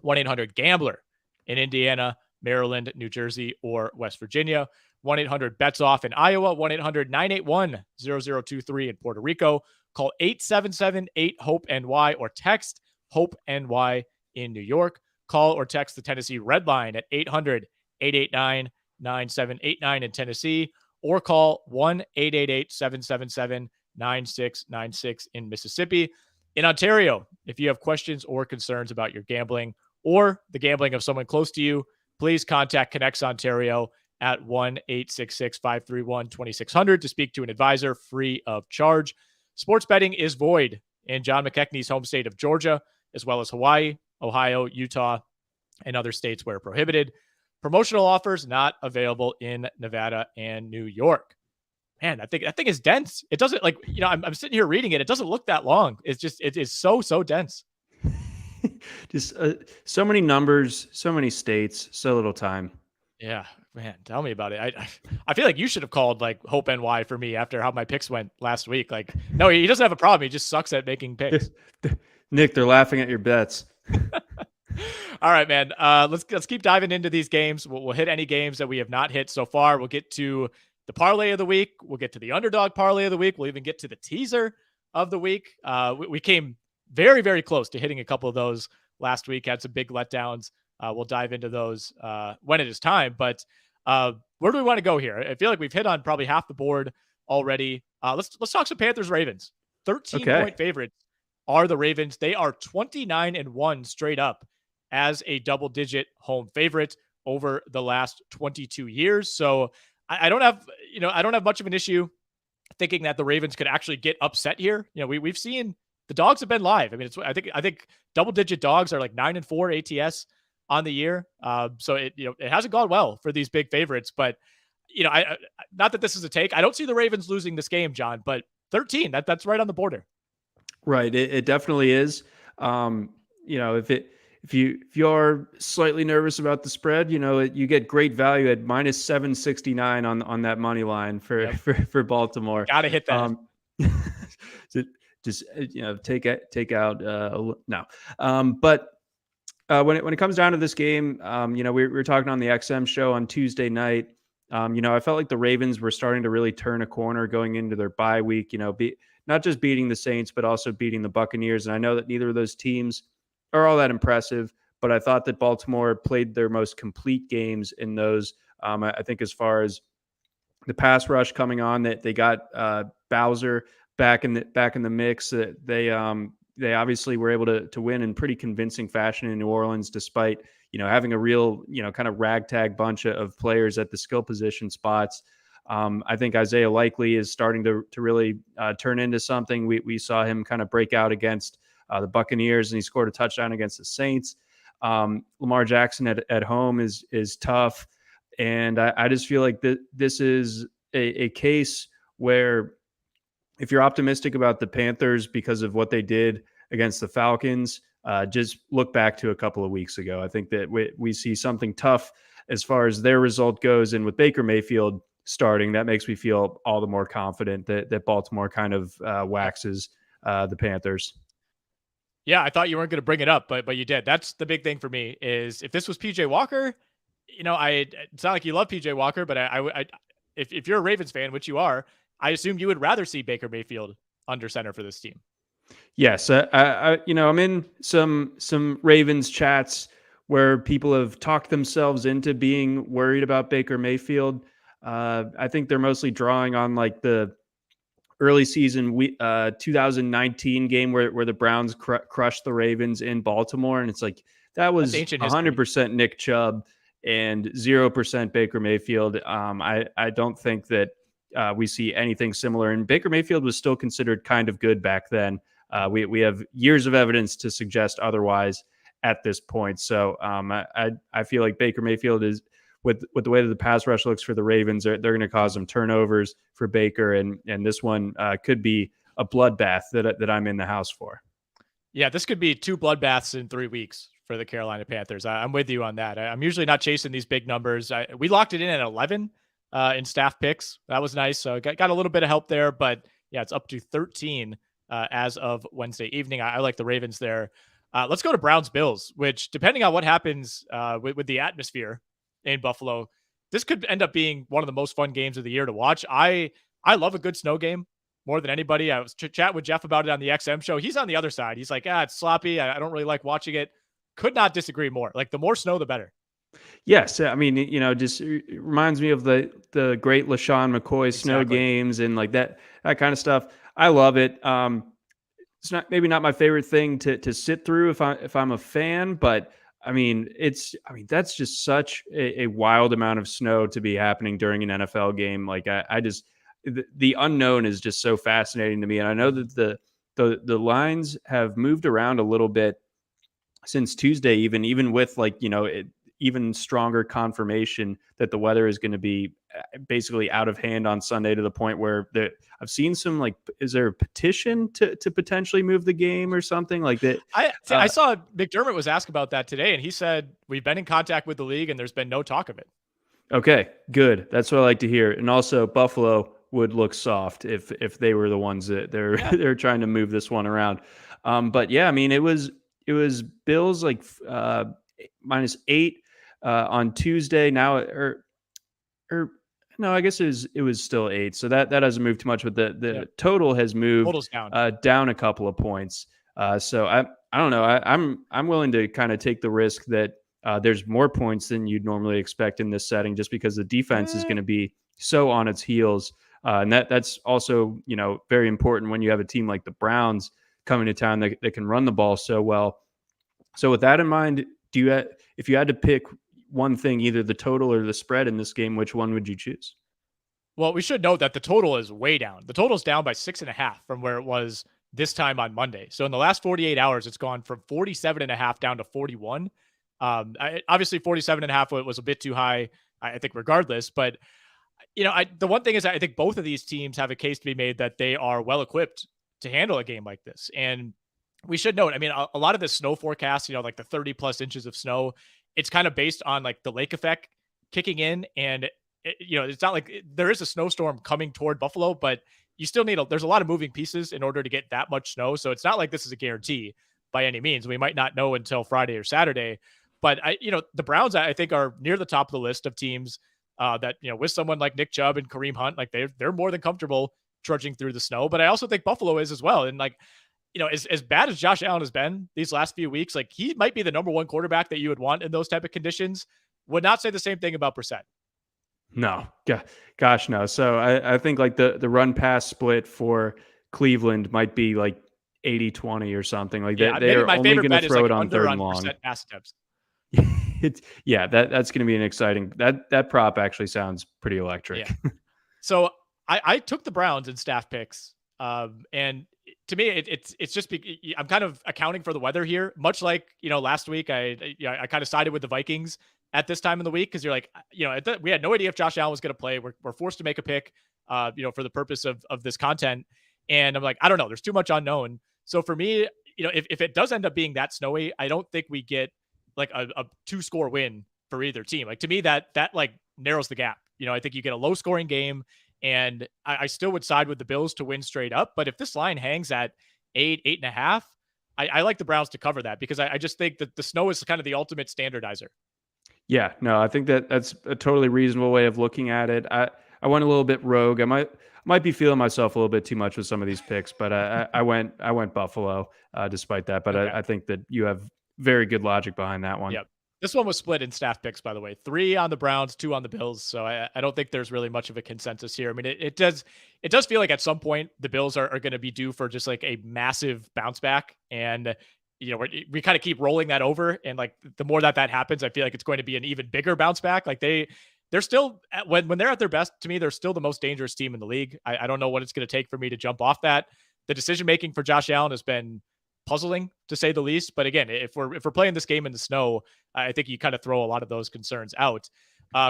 1-800-GAMBLER in Indiana, Maryland, New Jersey, or West Virginia. 1-800-BETS-OFF in Iowa. 1-800-981-0023 in Puerto Rico. Call 877-8-HOPE-NY or text HOPE-NY in New York. Call or text the Tennessee Red Line at 800-889-9789 in Tennessee, or call 1-888-777-9696 in Mississippi. In Ontario, if you have questions or concerns about your gambling or the gambling of someone close to you, please contact Connects Ontario at 1-866-531-2600 to speak to an advisor free of charge. Sports betting is void in John McKechnie's home state of Georgia, as well as Hawaii, Ohio, Utah, and other states where prohibited. Promotional offers not available in Nevada and New York. Man, that thing is dense. It doesn't I'm sitting here reading it. It doesn't look that long. It's just, it is so dense. Just so many numbers, so many states, so little time. Yeah, man, tell me about it. I feel like you should have called like Hope NY for me after how my picks went last week. Like, no, he doesn't have a problem. He just sucks at making picks. Nick, they're laughing at your bets. All right, man. Let's keep diving into these games. We'll hit any games that we have not hit so far. We'll get to the parlay of the week. We'll get to the underdog parlay of the week. We'll even get to the teaser of the week. We came very, very close to hitting a couple of those last week. Had some big letdowns. We'll dive into those when it is time. But where do we want to go here? I feel like we've hit on probably half the board already. Let's talk some Panthers Ravens. 13-point favorites are the Ravens. They are 29-1 straight up as a double-digit home favorite over the last 22 years. So I don't have much of an issue thinking that the Ravens could actually get upset here. We've seen the dogs have been live. I mean, I think double-digit dogs are like 9-4 ATS on the year. So it hasn't gone well for these big favorites, but I not that this is a take. I don't see the Ravens losing this game, John, but 13, that's right on the border. Right. It definitely is. If you are slightly nervous about the spread, you get great value at minus 769 on that money line for Baltimore. Gotta hit that. Just take out no. But when it comes down to this game, we were talking on the XM show on Tuesday night. I felt like the Ravens were starting to really turn a corner going into their bye week. Not just beating the Saints, but also beating the Buccaneers. And I know that neither of those teams are all that impressive, but I thought that Baltimore played their most complete games in those. I think as far as the pass rush coming on, that they got Bowser back in the mix. They obviously were able to win in pretty convincing fashion in New Orleans, despite having a real kind of ragtag bunch of players at the skill position spots. I think Isaiah Likely is starting to really turn into something. We saw him kind of break out against the Buccaneers, and he scored a touchdown against the Saints. Lamar Jackson at home is tough. And I just feel like this is a case where if you're optimistic about the Panthers because of what they did against the Falcons, just look back to a couple of weeks ago. I think that we see something tough as far as their result goes. And with Baker Mayfield starting, that makes me feel all the more confident that Baltimore kind of waxes the Panthers. Yeah, I thought you weren't going to bring it up, but you did. That's the big thing for me is if this was PJ Walker, it's not like you love PJ Walker, but if you're a Ravens fan, which you are, I assume you would rather see Baker Mayfield under center for this team. Yes, I'm in some Ravens chats where people have talked themselves into being worried about Baker Mayfield. I think they're mostly drawing on like the early season 2019 game where the Browns crushed the Ravens in Baltimore, and it's like that was 100% Nick Chubb and 0% Baker Mayfield. I don't think that we see anything similar, and Baker Mayfield was still considered kind of good back then. We have years of evidence to suggest otherwise at this point. So I feel like Baker Mayfield is, with the way that the pass rush looks for the Ravens, they're going to cause some turnovers for Baker, and this one could be a bloodbath that I'm in the house for. Yeah, this could be 2 bloodbaths in 3 weeks for the Carolina Panthers. I'm with you on that. I'm usually not chasing these big numbers. We locked it in at 11 in staff picks. That was nice. So got a little bit of help there, but yeah, it's up to 13 as of Wednesday evening. I like the Ravens there. Let's go to Browns Bills, which, depending on what happens with the atmosphere in Buffalo, this could end up being one of the most fun games of the year to watch. I love a good snow game more than anybody. I was chatting with Jeff about it on the XM show. He's on the other side. He's like, it's sloppy. I don't really like watching it. Could not disagree more. Like, the more snow, the better. Yes, I mean, just it reminds me of the great LaShawn McCoy snow games and like that kind of stuff. I love it. It's maybe not my favorite thing to sit through if I'm a fan, but I mean, that's just such a wild amount of snow to be happening during an NFL game. Like I just, the unknown is just so fascinating to me. And I know that the lines have moved around a little bit since Tuesday, even with even stronger confirmation that the weather is going to be basically out of hand on Sunday, to the point where I've seen some is there a petition to potentially move the game or something like that? I saw McDermott was asked about that today, and he said we've been in contact with the league and there's been no talk of it. Okay, good. That's what I like to hear. And also, Buffalo would look soft if they were the ones that they're trying to move this one around. But yeah, I mean, it was Bills -8 on Tuesday. Now, no, I guess it was still 8. So that hasn't moved too much, but the total has moved down a couple of points. So I don't know. I'm willing to kind of take the risk that there's more points than you'd normally expect in this setting, just because the defense is going to be so on its heels. And that's also, very important when you have a team like the Browns coming to town that can run the ball so well. So with that in mind, if you had to pick one thing, either the total or the spread in this game, which one would you choose? Well, we should note that the total is way down. The total is down by 6.5 from where it was this time on Monday. So in the last 48 hours, it's gone from 47.5 down to 41. Obviously 47.5 was a bit too high, I think, regardless. But, the one thing is I think both of these teams have a case to be made that they are well equipped to handle a game like this. And we should note, I mean, a lot of the snow forecast, like the 30 plus inches of snow, it's kind of based on like the lake effect kicking in. And, it's not like there is a snowstorm coming toward Buffalo, but you still there's a lot of moving pieces in order to get that much snow. So it's not like this is a guarantee by any means. We might not know until Friday or Saturday. But the Browns, I think, are near the top of the list of teams that, with someone like Nick Chubb and Kareem Hunt, like they're more than comfortable trudging through the snow. But I also think Buffalo is as well. And like, as bad as Josh Allen has been these last few weeks, like he might be the number one quarterback that you would want in those type of conditions. Would not say the same thing about Brissett. No, gosh, no. So I think like the run pass split for Cleveland might be like 80-20 or something like that. They are only going to throw it on third and long. Pass attempts. That's going to be an exciting, that prop actually sounds pretty electric. Yeah. So I took the Browns in staff picks. And to me, it's just, I'm kind of accounting for the weather here, much like, last week, I kind of sided with the Vikings at this time in the week. Cause you're like, we had no idea if Josh Allen was going to play. We're forced to make a pick, for the purpose of this content. And I'm like, I don't know, there's too much unknown. So for me, if it does end up being that snowy, I don't think we get like a 2-score win for either team. Like to me, that like narrows the gap. I think you get a low scoring game, and I still would side with the Bills to win straight up. But if this line hangs at 8.5, I like the Browns to cover that, because I just think that the snow is kind of the ultimate standardizer. Yeah, no, I think that's a totally reasonable way of looking at it. I went a little bit rogue. I might be feeling myself a little bit too much with some of these picks, but I went Buffalo despite that. But okay. I think that you have very good logic behind that one. Yep. This one was split in staff picks, by the way. 3 on the Browns, 2 on the Bills. So I don't think there's really much of a consensus here. I mean, it does feel like at some point the Bills are going to be due for just like a massive bounce back. And, we kind of keep rolling that over. And like the more that happens, I feel like it's going to be an even bigger bounce back. Like they're still, when they're at their best, to me, they're still the most dangerous team in the league. I don't know what it's going to take for me to jump off that. The decision-making for Josh Allen has been puzzling, to say the least. But again, if we're playing this game in the snow, I think you kind of throw a lot of those concerns out.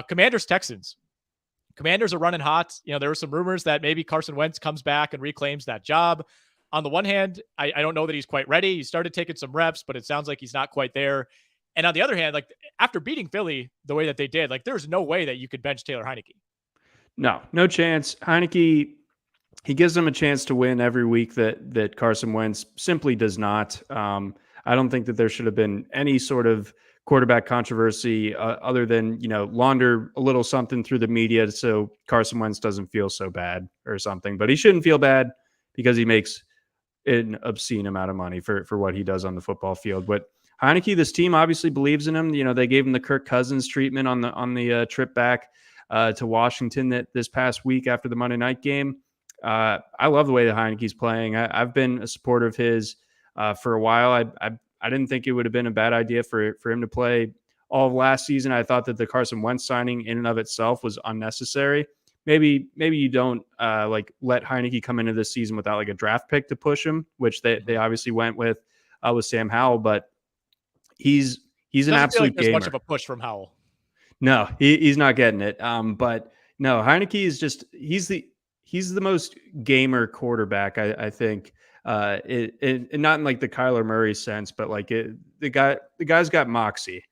Commanders, Texans. Commanders are running hot. There were some rumors that maybe Carson Wentz comes back and reclaims that job. On the one hand, I don't know that he's quite ready. He started taking some reps, but it sounds like he's not quite there. And on the other hand, like after beating Philly the way that they did, like there's no way that you could bench Taylor Heineke. No chance. Heineke, he gives them a chance to win every week that Carson Wentz simply does not. I don't think that there should have been any sort of quarterback controversy other than, launder a little something through the media so Carson Wentz doesn't feel so bad or something. But he shouldn't feel bad because he makes an obscene amount of money for what he does on the football field. But Heineke, this team obviously believes in him. They gave him the Kirk Cousins treatment on the trip back to Washington this past week after the Monday night game. I love the way that Heineke's playing. I've been a supporter of his for a while. I didn't think it would have been a bad idea for him to play all of last season. I thought that the Carson Wentz signing in and of itself was unnecessary. Maybe you don't like let Heineke come into this season without like a draft pick to push him, which they obviously went with Sam Howell, but he's an absolute gamer. There's much of a push from Howell. No, he's not getting it. But no, Heineke is just he's the most gamer quarterback, I think. Not in like the Kyler Murray sense, but like the guy's got moxie.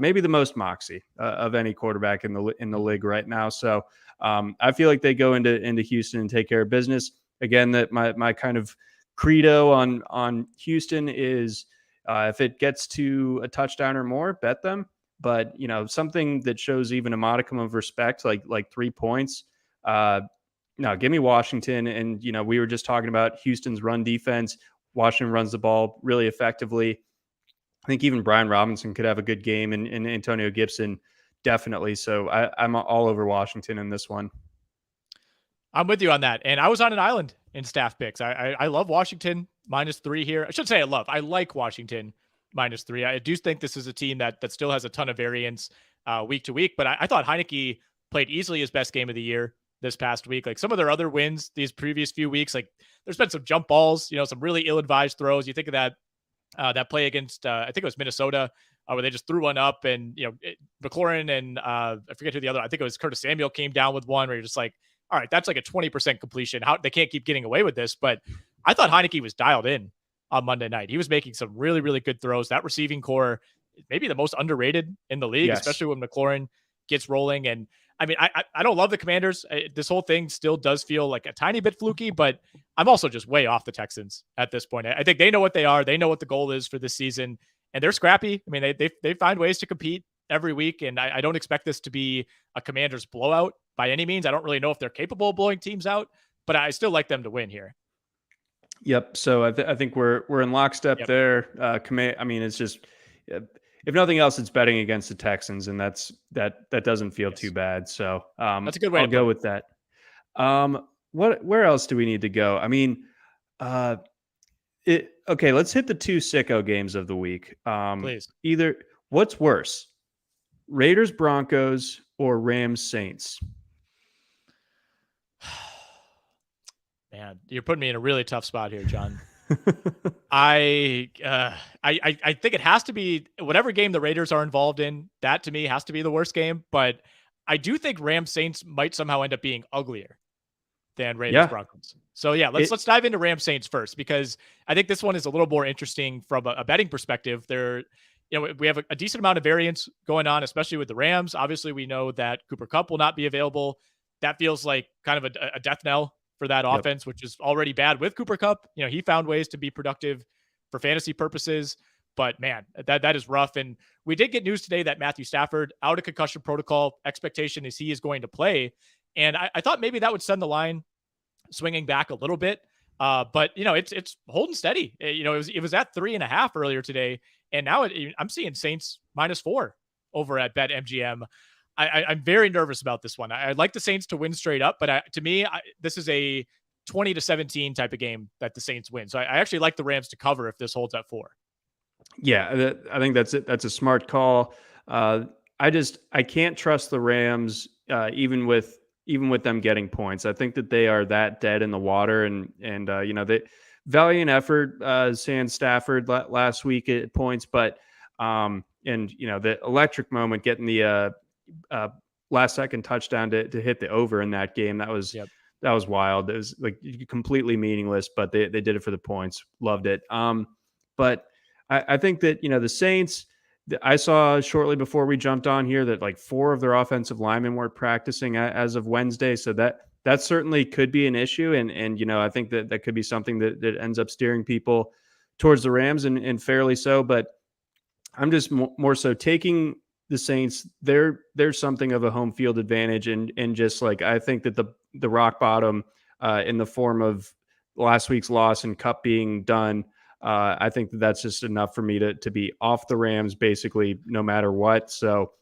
Maybe the most moxie of any quarterback in the league right now. So I feel like they go into Houston and take care of business. Again, that my kind of credo on Houston is if it gets to a touchdown or more, bet them. But something that shows even a modicum of respect, like 3 points. No, give me Washington. And we were just talking about Houston's run defense. Washington runs the ball really effectively. I think even Brian Robinson could have a good game, and Antonio Gibson definitely. So I'm all over Washington in this one. I'm with you on that. And I was on an island in staff picks. I love Washington -3 here. I should say I like Washington -3. I do think this is a team that still has a ton of variance week to week. But I thought Heineke played easily his best game of the year this past week. Like some of their other wins these previous few weeks, like there's been some jump balls, some really ill-advised throws. You think of that play against, I think it was Minnesota, where they just threw one up, and McLaurin and I forget who the other. I think it was Curtis Samuel came down with one where you're just like, all right, that's like a 20% completion. How they can't keep getting away with this? But I thought Heineke was dialed in on Monday night. He was making some really, really good throws. That receiving core, maybe the most underrated in the league, especially when McLaurin gets rolling. And I mean, I don't love the Commanders. This whole thing still does feel like a tiny bit fluky, but I'm also just way off the Texans at this point. I think they know what they are. They know what the goal is for this season, and they're scrappy. I mean, they find ways to compete every week, and I don't expect this to be a Commanders blowout by any means. I don't really know if they're capable of blowing teams out, but I still like them to win here. Yep. So I think we're in lockstep there. I mean, it's just, if nothing else, it's betting against the Texans, and that doesn't feel too bad. So that's a good way I'll go with that. Where else do we need to go? I mean, okay, let's hit the 2 sicko games of the week. Please. Either, what's worse, Raiders Broncos or Rams Saints? Man, you're putting me in a really tough spot here, John. I think it has to be whatever game the Raiders are involved in. That to me has to be the worst game. But I do think Rams Saints might somehow end up being uglier than Raiders Broncos. So let's dive into Rams Saints first, because I think this one is a little more interesting from a betting perspective. We have a decent amount of variance going on, especially with the Rams. Obviously, we know that Cooper Kupp will not be available. That feels like kind of a death knell for that offense, which is already bad with Cooper Kupp. He found ways to be productive for fantasy purposes, but man, that is rough. And we did get news today that Matthew Stafford out of concussion protocol. Expectation is he is going to play. And I thought maybe that would send the line swinging back a little bit. But it's holding steady. It was at 3.5 earlier today. And now I'm seeing Saints -4 over at BetMGM. I'm very nervous about this one. I'd like the Saints to win straight up, but to me, this is a 20-17 type of game that the Saints win. So I actually like the Rams to cover if this holds at 4. Yeah, I think that's it. That's a smart call. I can't trust the Rams, even with them getting points. I think that they are that dead in the water, and the valiant effort, sans Stafford last week at points, but the electric moment, getting the last second touchdown to hit the over in that game. That was wild. It was like completely meaningless, but they did it for the points. Loved it. But I think that, the Saints, I saw shortly before we jumped on here that like 4 of their offensive linemen weren't practicing as of Wednesday. So that certainly could be an issue. And I think that could be something that ends up steering people towards the Rams, and fairly so. But I'm just more so taking the Saints. There's something of a home field advantage, and just like, I think that the rock bottom in the form of last week's loss and Kupp being done, I think that's just enough for me to be off the Rams basically no matter what. So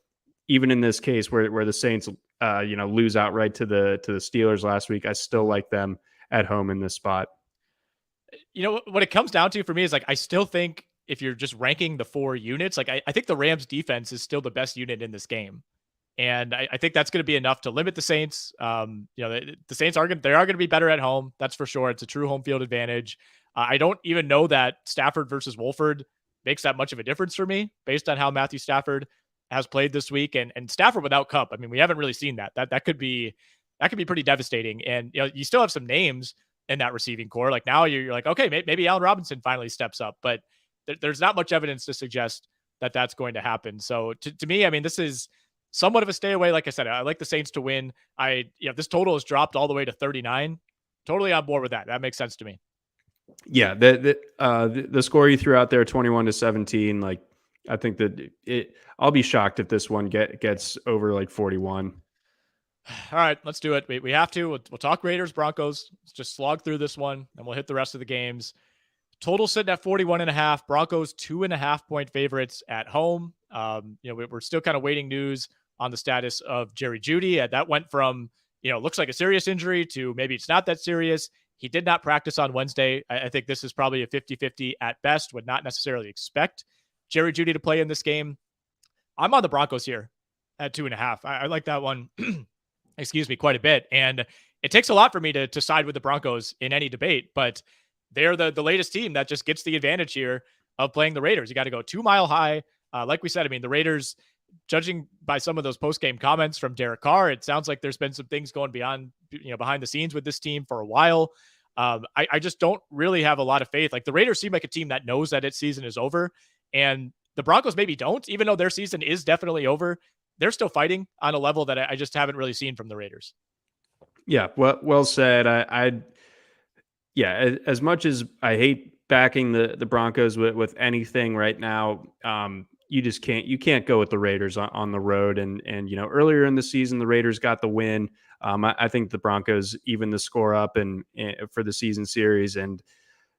even in this case where the Saints lose outright to the Steelers last week, I still like them at home in this spot. What it comes down to for me is, like, I still think if you're just ranking the 4 units, like I think the Rams defense is still the best unit in this game. And I think that's going to be enough to limit the Saints. The Saints are going to be better at home. That's for sure. It's a true home field advantage. I don't even know that Stafford versus Wolford makes that much of a difference for me based on how Matthew Stafford has played this week, and Stafford without Kupp. I mean, we haven't really seen that. That could be pretty devastating. And you still have some names in that receiving core. Like now you're like, okay, maybe Allen Robinson finally steps up, but there's not much evidence to suggest that that's going to happen. So to me, I mean, this is somewhat of a stay away. Like I said, I like the Saints to win. This total has dropped all the way to 39. Totally on board with that. That makes sense to me. Yeah, the score you threw out there, 21-17, like, I think that I'll be shocked if this one gets over like 41. All right, let's do it. We have to. We'll talk Raiders, Broncos. Let's just slog through this one, and we'll hit the rest of the games. Total sitting at 41.5. Broncos 2.5 point favorites at home. We're still kind of waiting news on the status of Jerry Jeudy. That went from, looks like a serious injury to maybe it's not that serious. He did not practice on Wednesday. I think this is probably a 50-50 at best. Would not necessarily expect Jerry Jeudy to play in this game. I'm on the Broncos here at 2.5. I like that one, quite a bit. And it takes a lot for me to side with the Broncos in any debate, but they're the latest team that just gets the advantage here of playing the Raiders. You got to go 2 Mile High Like we said, I mean, the Raiders, judging by some of those post-game comments from Derek Carr, it sounds like there's been some things going behind the scenes with this team for a while. I just don't really have a lot of faith. Like, the Raiders seem like a team that knows that its season is over, and the Broncos maybe don't, even though their season is definitely over. They're still fighting on a level that I just haven't really seen from the Raiders. Yeah, well said. Yeah, as much as I hate backing the Broncos with anything right now, you can't go with the Raiders on the road. And earlier in the season, the Raiders got the win. I think the Broncos even the score up and for the season series, and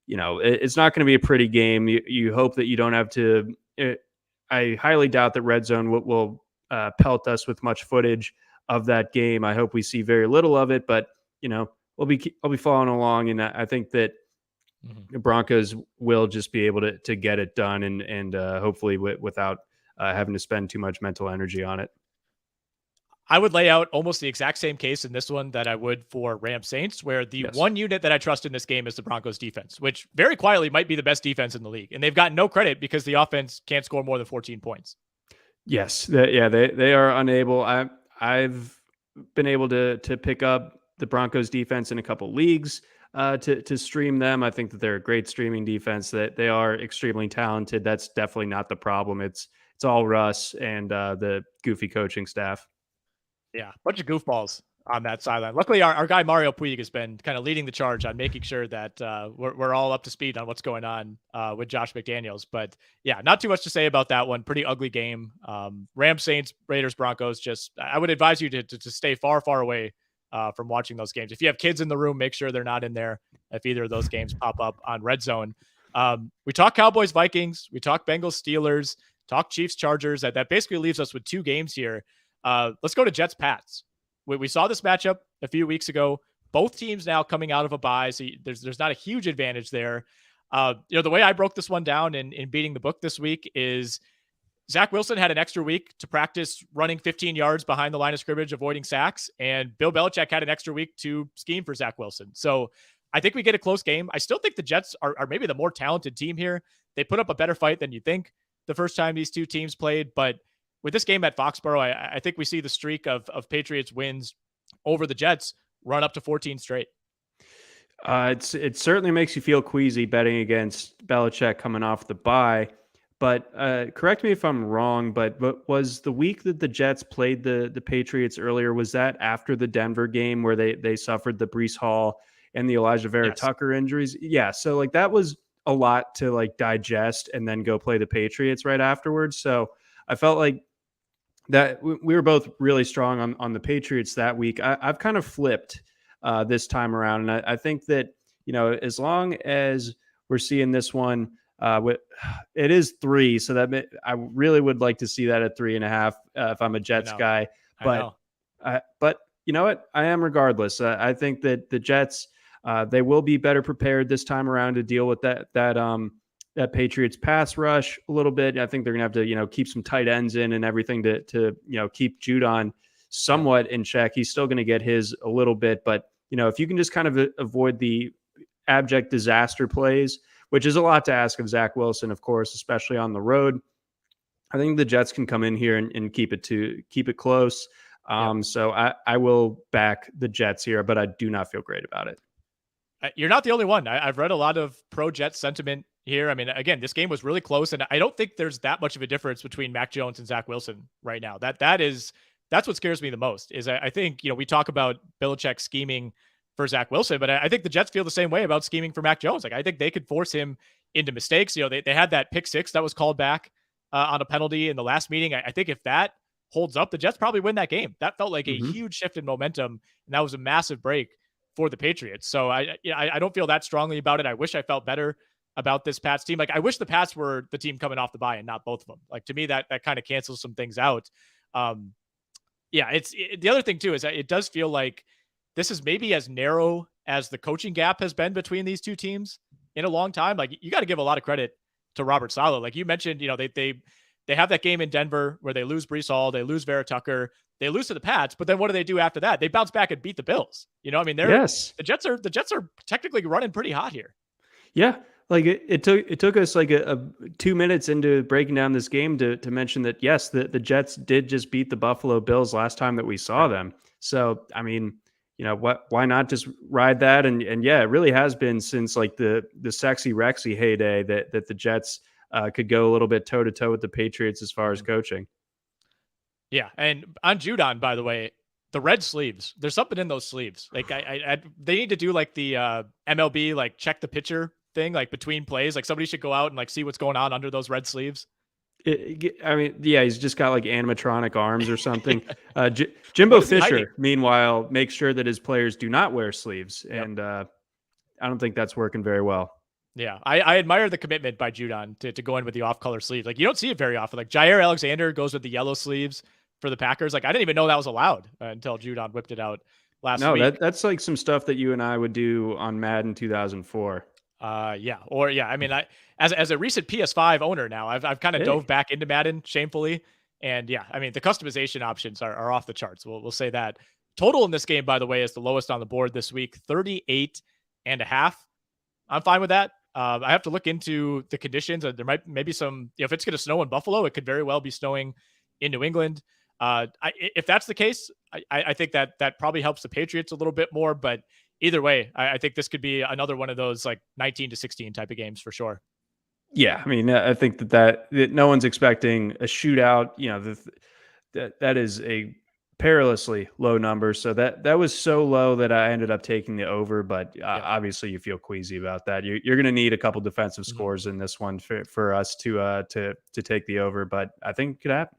it's not going to be a pretty game. You hope that you don't have to. I highly doubt that Red Zone will pelt us with much footage of that game. I hope we see very little of it, but I'll be following along, and I think that the Broncos will just be able to get it done, and hopefully without having to spend too much mental energy on it. I would lay out almost the exact same case in this one that I would for Rams Saints, where the one unit that I trust in this game is the Broncos defense, which very quietly might be the best defense in the league. And they've gotten no credit because the offense can't score more than 14 points. Yes. They are unable. I've been able to pick up the Broncos defense in a couple leagues to stream them. I think that they're a great streaming defense, that they are extremely talented. That's definitely not the problem. It's all Russ and the goofy coaching staff. Yeah, bunch of goofballs on that sideline. Luckily, our guy Mario Puig has been kind of leading the charge on making sure that we're all up to speed on what's going on with Josh McDaniels. But yeah, not too much to say about that one. Pretty ugly game. Rams, Saints, Raiders, Broncos. I would advise you to stay far, far away from watching those games. If you have kids in the room, make sure they're not in there if either of those games pop up on Red Zone. We talk Cowboys, Vikings. We talk Bengals, Steelers. Talk Chiefs, Chargers. That basically leaves us with two games here. Let's go to Jets, Pats. We saw this matchup a few weeks ago. Both teams now coming out of a bye, so there's not a huge advantage there. The way I broke this one down in beating the book this week is Zach Wilson had an extra week to practice running 15 yards behind the line of scrimmage, avoiding sacks, and Bill Belichick had an extra week to scheme for Zach Wilson. So I think we get a close game. I still think the Jets are maybe the more talented team here. They put up a better fight than you think the first time these two teams played, but with this game at Foxborough, I think we see the streak of Patriots wins over the Jets run up to 14 straight. It certainly makes you feel queasy betting against Belichick coming off the bye. But correct me if I'm wrong, but was the week that the Jets played the Patriots earlier, was that after the Denver game where they suffered the Breece Hall and the Elijah Vera Tucker injuries? Yeah, so that was a lot to digest and then go play the Patriots right afterwards. So I felt like that we were both really strong on the Patriots that week. I've kind of flipped this time around. And I think that, as long as we're seeing this one, it is 3. So that I really would like to see that at 3.5 if I'm a Jets guy. But you know what? I am regardless. I think that the Jets, they will be better prepared this time around to deal with that Patriots pass rush a little bit. I think they're going to have to, keep some tight ends in and everything to keep Judon somewhat in check. He's still going to get his a little bit, but if you can just kind of avoid the abject disaster plays, which is a lot to ask of Zach Wilson, of course, especially on the road, I think the Jets can come in here and keep it close. So I will back the Jets here, but I do not feel great about it. You're not the only one. I've read a lot of pro-Jets sentiment here. I mean, again, this game was really close, and I don't think there's that much of a difference between Mac Jones and Zach Wilson right now. That's what scares me the most. Is I think we talk about Belichick scheming for Zach Wilson, but I think the Jets feel the same way about scheming for Mac Jones. I think they could force him into mistakes. They had that pick 6 that was called back on a penalty in the last meeting. I think if that holds up, the Jets probably win that game. That felt like a huge shift in momentum, and that was a massive break for the Patriots. So I don't feel that strongly about it. I wish I felt better about this Pats team. I wish the Pats were the team coming off the bye and not both of them. To me, that kind of cancels some things out. The other thing too is that it does feel like this is maybe as narrow as the coaching gap has been between these two teams in a long time. You got to give a lot of credit to Robert Saleh. Like you mentioned, they have that game in Denver where they lose Breece Hall, they lose Vera Tucker, they lose to the Pats, but then what do they do after that? They bounce back and beat the Bills. The Jets are technically running pretty hot here. Yeah. Like it took us like a 2 minutes into breaking down this game to mention that yes, the Jets did just beat the Buffalo Bills last time that we saw Right. them. So I mean, why not just ride that? And yeah, it really has been since like the sexy Rexy heyday that the Jets could go a little bit toe to toe with the Patriots as far as coaching. Yeah, and on Judon, by the way, the red sleeves. There's something in those sleeves. Like they need to do like the MLB like check the pitcher thing, like between plays. Like somebody should go out and like see what's going on under those red sleeves. I mean, yeah, he's just got like animatronic arms or something. What Jimbo is he hiding? Fisher, meanwhile, makes sure that his players do not wear sleeves, Yep. and I don't think that's working very well. Yeah, I admire the commitment by Judon to go in with the off-color sleeves. Like you don't see it very often. Like Jair Alexander goes with the yellow sleeves for the Packers. Like I didn't even know that was allowed until Judon whipped it out last No, week. that's like some stuff that you and I would do on Madden 2004. Yeah, or yeah. I mean, I as a recent PS5 owner now, I've kind of dove Hey, back into Madden shamefully, and yeah, I mean the customization options are off the charts. We'll say that. Total in this game, by the way, is the lowest on the board this week, 38.5. I'm fine with that. I have to look into the conditions. There might maybe some. If it's going to snow in Buffalo, it could very well be snowing in New England. If that's the case, I think that probably helps the Patriots a little bit more. But either way, I think this could be another one of those like 19-16 type of games for sure. yeah, I mean, I think that no one's expecting a shootout. That is a perilously low number. So that was so low that I ended up taking the over. But Yeah. obviously, you feel queasy about that. You're going to need a couple defensive Mhm. scores in this one for us to take the over. But I think it could happen.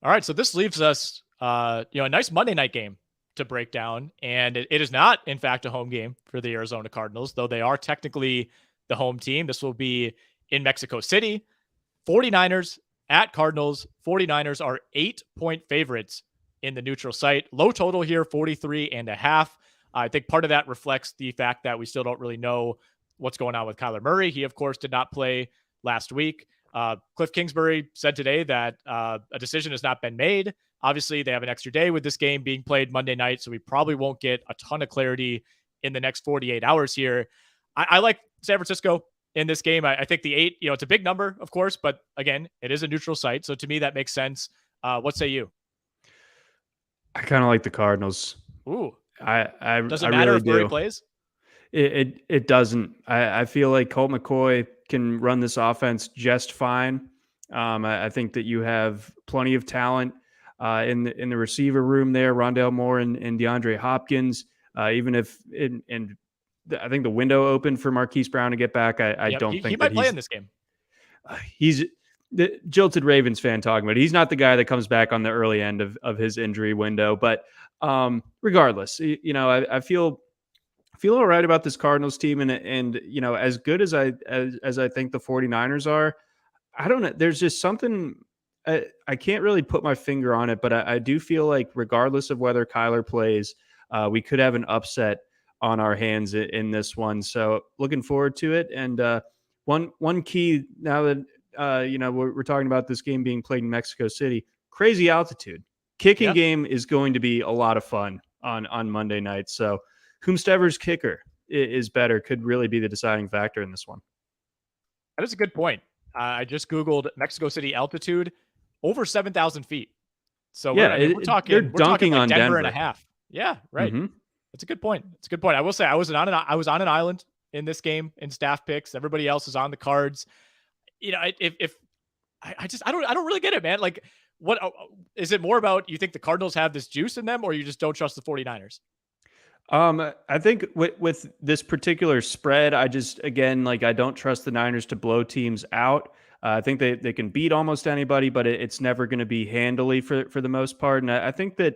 All right, so this leaves us, a nice Monday night game to break down, and it is not, in fact, a home game for the Arizona Cardinals, though they are technically the home team. This will be in Mexico City. 49ers at Cardinals. 49ers are 8-point favorites in the neutral site. Low total here, 43.5. I think part of that reflects the fact that we still don't really know what's going on with Kyler Murray. He, of course, did not play last week. Cliff Kingsbury said today that a decision has not been made. Obviously, they have an extra day with this game being played Monday night, so we probably won't get a ton of clarity in the next 48 hours here. I like San Francisco in this game. I think the 8, it's a big number, of course, but again, it is a neutral site, so to me, that makes sense. What say you? I kind of like the Cardinals. Ooh, I does it matter really if Murray do. plays? It doesn't. I feel like Colt McCoy can run this offense just fine. I think that you have plenty of talent in the receiver room there. Rondale Moore and DeAndre Hopkins. Even if I think the window opened for Marquise Brown to get back. I Yep, don't he think that might play in this game. he's the jilted Ravens fan talking about. He's not the guy that comes back on the early end of his injury window. But regardless, I feel all right about this Cardinals team, and as good as I think the 49ers are, I don't know. There's just something I can't really put my finger on it, but I do feel like regardless of whether Kyler plays, we could have an upset on our hands in this one. So looking forward to it. And one key now that we're talking about this game being played in Mexico City, crazy altitude. Kicking Yeah, game is going to be a lot of fun on Monday night. So whomstever's kicker is better could really be the deciding factor in this one. that is a good point. I just Googled Mexico City altitude, over 7,000 feet. So Yeah, they're we're talking dunking like on Denver and a Denver. half. Yeah, right. Mm-hmm. That's a good point. It's a good point. I will say I was on an island in this game in staff picks. Everybody else is on the cards. If I don't really get it, man. Like, what is it more about? You think the Cardinals have this juice in them, or you just don't trust the 49ers? I think with this particular spread, I just again I don't trust the Niners to blow teams out. I think they can beat almost anybody, but it's never going to be handily for the most part. And I think that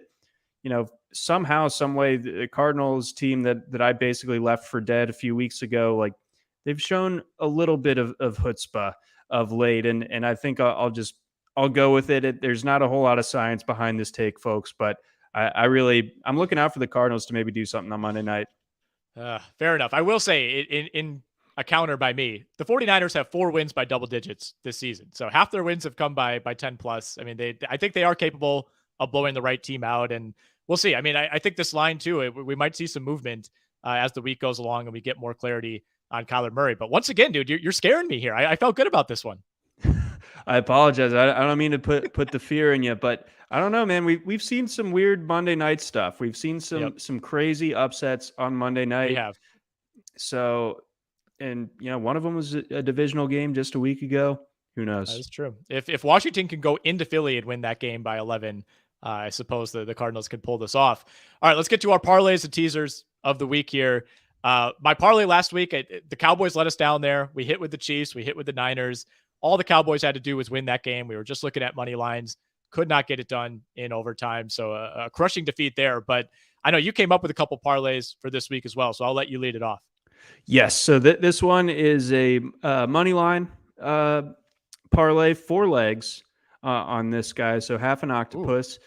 somehow, some way, the Cardinals team that I basically left for dead a few weeks ago, like they've shown a little bit of chutzpah of late, and I think I'll go with it. There's not a whole lot of science behind this take, folks, but I'm looking out for the Cardinals to maybe do something on Monday night. Fair enough. I will say in a counter by me, the 49ers have 4 wins by double digits this season. So half their wins have come by 10 plus. I mean, I think they are capable of blowing the right team out, and we'll see. I mean, I think this line too, we might see some movement as the week goes along and we get more clarity on Kyler Murray. But once again, dude, you're scaring me here. I felt good about this one. I apologize. I don't mean to put the fear in you, but I don't know, man. We've seen some weird Monday night stuff. We've seen some crazy upsets on Monday night. We have. So, and one of them was a divisional game just a week ago. Who knows? That is true. If Washington can go into Philly and win that game by 11, I suppose the Cardinals could pull this off. All right, let's get to our parlays and teasers of the week here. My parlay last week, the Cowboys let us down there. We hit with the Chiefs. We hit with the Niners. All the Cowboys had to do was win that game. We were just looking at money lines. Could not get it done in overtime. So a crushing defeat there. But I know you came up with a couple parlays for this week as well. So I'll let you lead it off. Yes. So this one is a money line parlay, 4 legs on this guy. So half an octopus.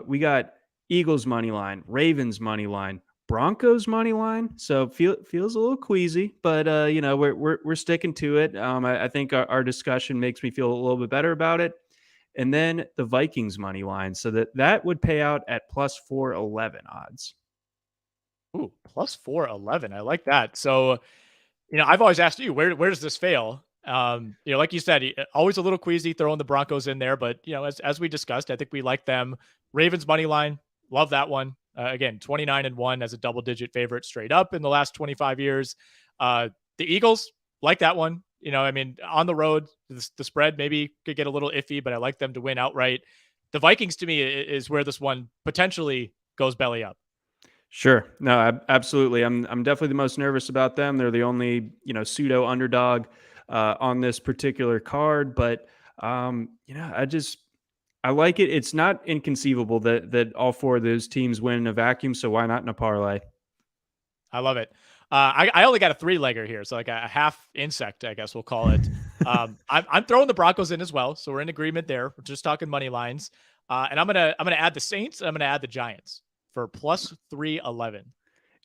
We got Eagles money line, Ravens money line, Broncos money line. So feels a little queasy, but we're sticking to it. I think our discussion makes me feel a little bit better about it. And then the Vikings money line. So that would pay out at plus 411 odds. Ooh, plus 411. I like that. So, I've always asked you, where does this fail? Like you said, always a little queasy throwing the Broncos in there, but as we discussed, I think we like them. Ravens money line, love that one. Again, 29-1 as a double-digit favorite straight up in the last 25 years. The Eagles, like that one. On the road, the spread maybe could get a little iffy, but I like them to win outright. The Vikings, to me, is where this one potentially goes belly up. Sure. No, absolutely. I'm definitely the most nervous about them. They're the only, pseudo underdog on this particular card, but I like it. It's not inconceivable that all 4 of those teams win in a vacuum. So why not in a parlay? I love it. I only got a 3-legger here, so like a half insect, I guess we'll call it. I'm throwing the Broncos in as well, so we're in agreement there. We're just talking money lines, and I'm gonna add the Saints. And I'm gonna add the Giants for plus 311.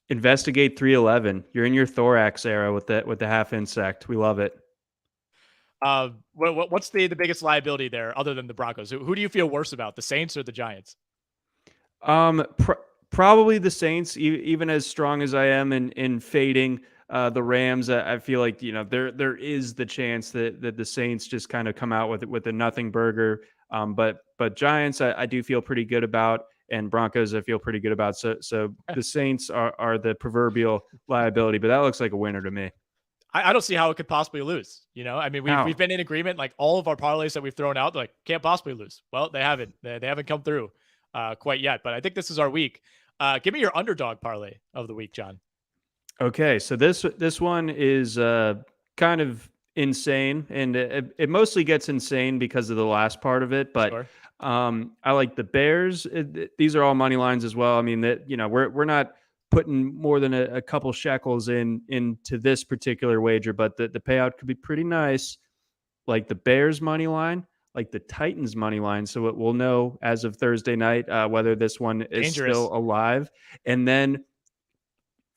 Investigate 311. You're in your thorax era with the half insect. We love it. What's the biggest liability there other than the Broncos? Who do you feel worse about, the Saints or the Giants? Probably the Saints. Even as strong as I am in fading the Rams, I feel like there is the chance that the Saints just kind of come out with a nothing burger. But Giants, I do feel pretty good about, and Broncos I feel pretty good about. So the Saints are the proverbial liability, but that looks like a winner to me. I don't see how it could possibly lose. We've been in agreement. Like all of our parlays that we've thrown out, like can't possibly lose. Well, they haven't. They haven't come through quite yet. But I think this is our week. Give me your underdog parlay of the week, John. Okay, so this one is kind of insane, and it mostly gets insane because of the last part of it. But sure. I like the Bears. These are all money lines as well. I mean that we're not putting more than a couple shekels into this particular wager, but the payout could be pretty nice. Like the Bears money line, like the Titans money line. So we'll know as of Thursday night whether this one is still alive. And then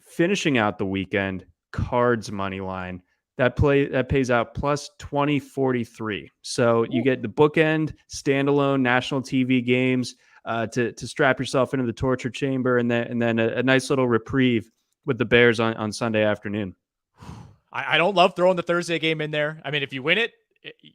finishing out the weekend, Cards money line. That pays out plus 2043. So you get the bookend standalone national TV games to strap yourself into the torture chamber, and then a nice little reprieve with the Bears on Sunday afternoon. I don't love throwing the Thursday game in there. I mean, if you win it,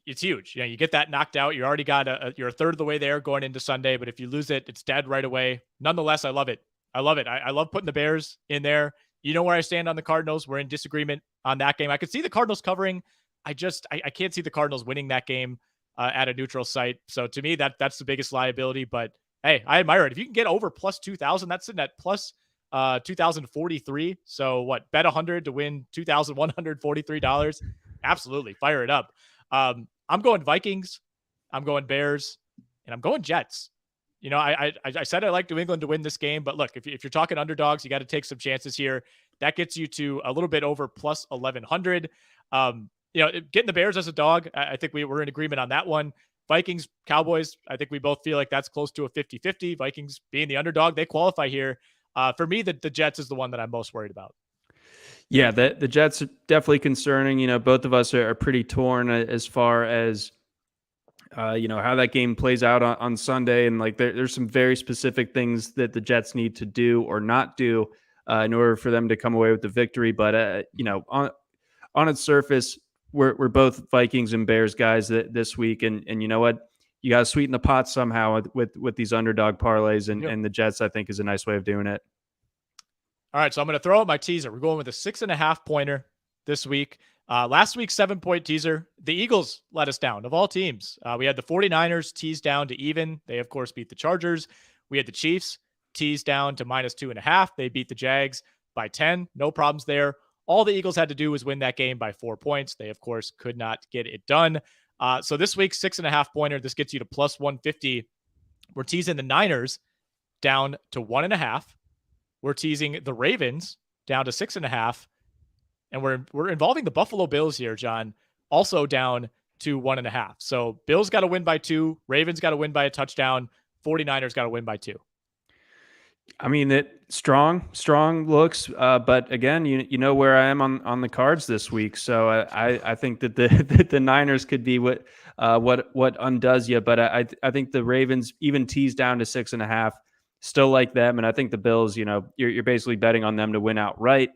it's huge. You get that knocked out. You already got you're a third of the way there going into Sunday. But if you lose it, it's dead right away. Nonetheless, I love it. I love putting the Bears in there. You know where I stand on the Cardinals. We're in disagreement on that game. I could see the Cardinals covering. I can't see the Cardinals winning that game at a neutral site. So to me, that's the biggest liability. But hey, I admire it. If you can get over plus 2,000, that's sitting at plus 2,043. So what? Bet 100 to win $2,143. Absolutely, fire it up. I'm going Vikings. I'm going Bears, and I'm going Jets. I said I like New England to win this game, but look, if you're talking underdogs, you got to take some chances here. That gets you to a little bit over plus 1,100. Getting the Bears as a dog, I think we're in agreement on that one. Vikings, Cowboys, I think we both feel like that's close to a 50-50. Vikings being the underdog, they qualify here. For me, the Jets is the one that I'm most worried about. Yeah, the Jets are definitely concerning. Both of us are pretty torn as far as how that game plays out on Sunday. And like there's some very specific things that the Jets need to do or not do in order for them to come away with the victory. But, on its surface, we're both Vikings and Bears guys this week. And you know what? You got to sweeten the pot somehow with these underdog parlays, and the Jets, I think, is a nice way of doing it. All right, so I'm going to throw out my teaser. We're going with a 6.5 pointer this week. Last week's 7-point teaser, the Eagles let us down of all teams. We had the 49ers teased down to even. They, of course, beat the Chargers. We had the Chiefs teased down to -2.5. They beat the Jags by 10. No problems there. All the Eagles had to do was win that game by 4 points. They, of course, could not get it done. So this week's 6.5 pointer, this gets you to +150. We're teasing the Niners down to 1.5. We're teasing the Ravens down to 6.5. And we're involving the Buffalo Bills here, John, also down to 1.5. So Bills got to win by 2. Ravens got to win by a touchdown. 49ers got to win by 2. I mean, it strong looks, but again, you know where I am on the cards this week, so I think that the Niners could be what undoes you, but I think the Ravens even teased down to 6.5, still like them, and I think the Bills, you're basically betting on them to win outright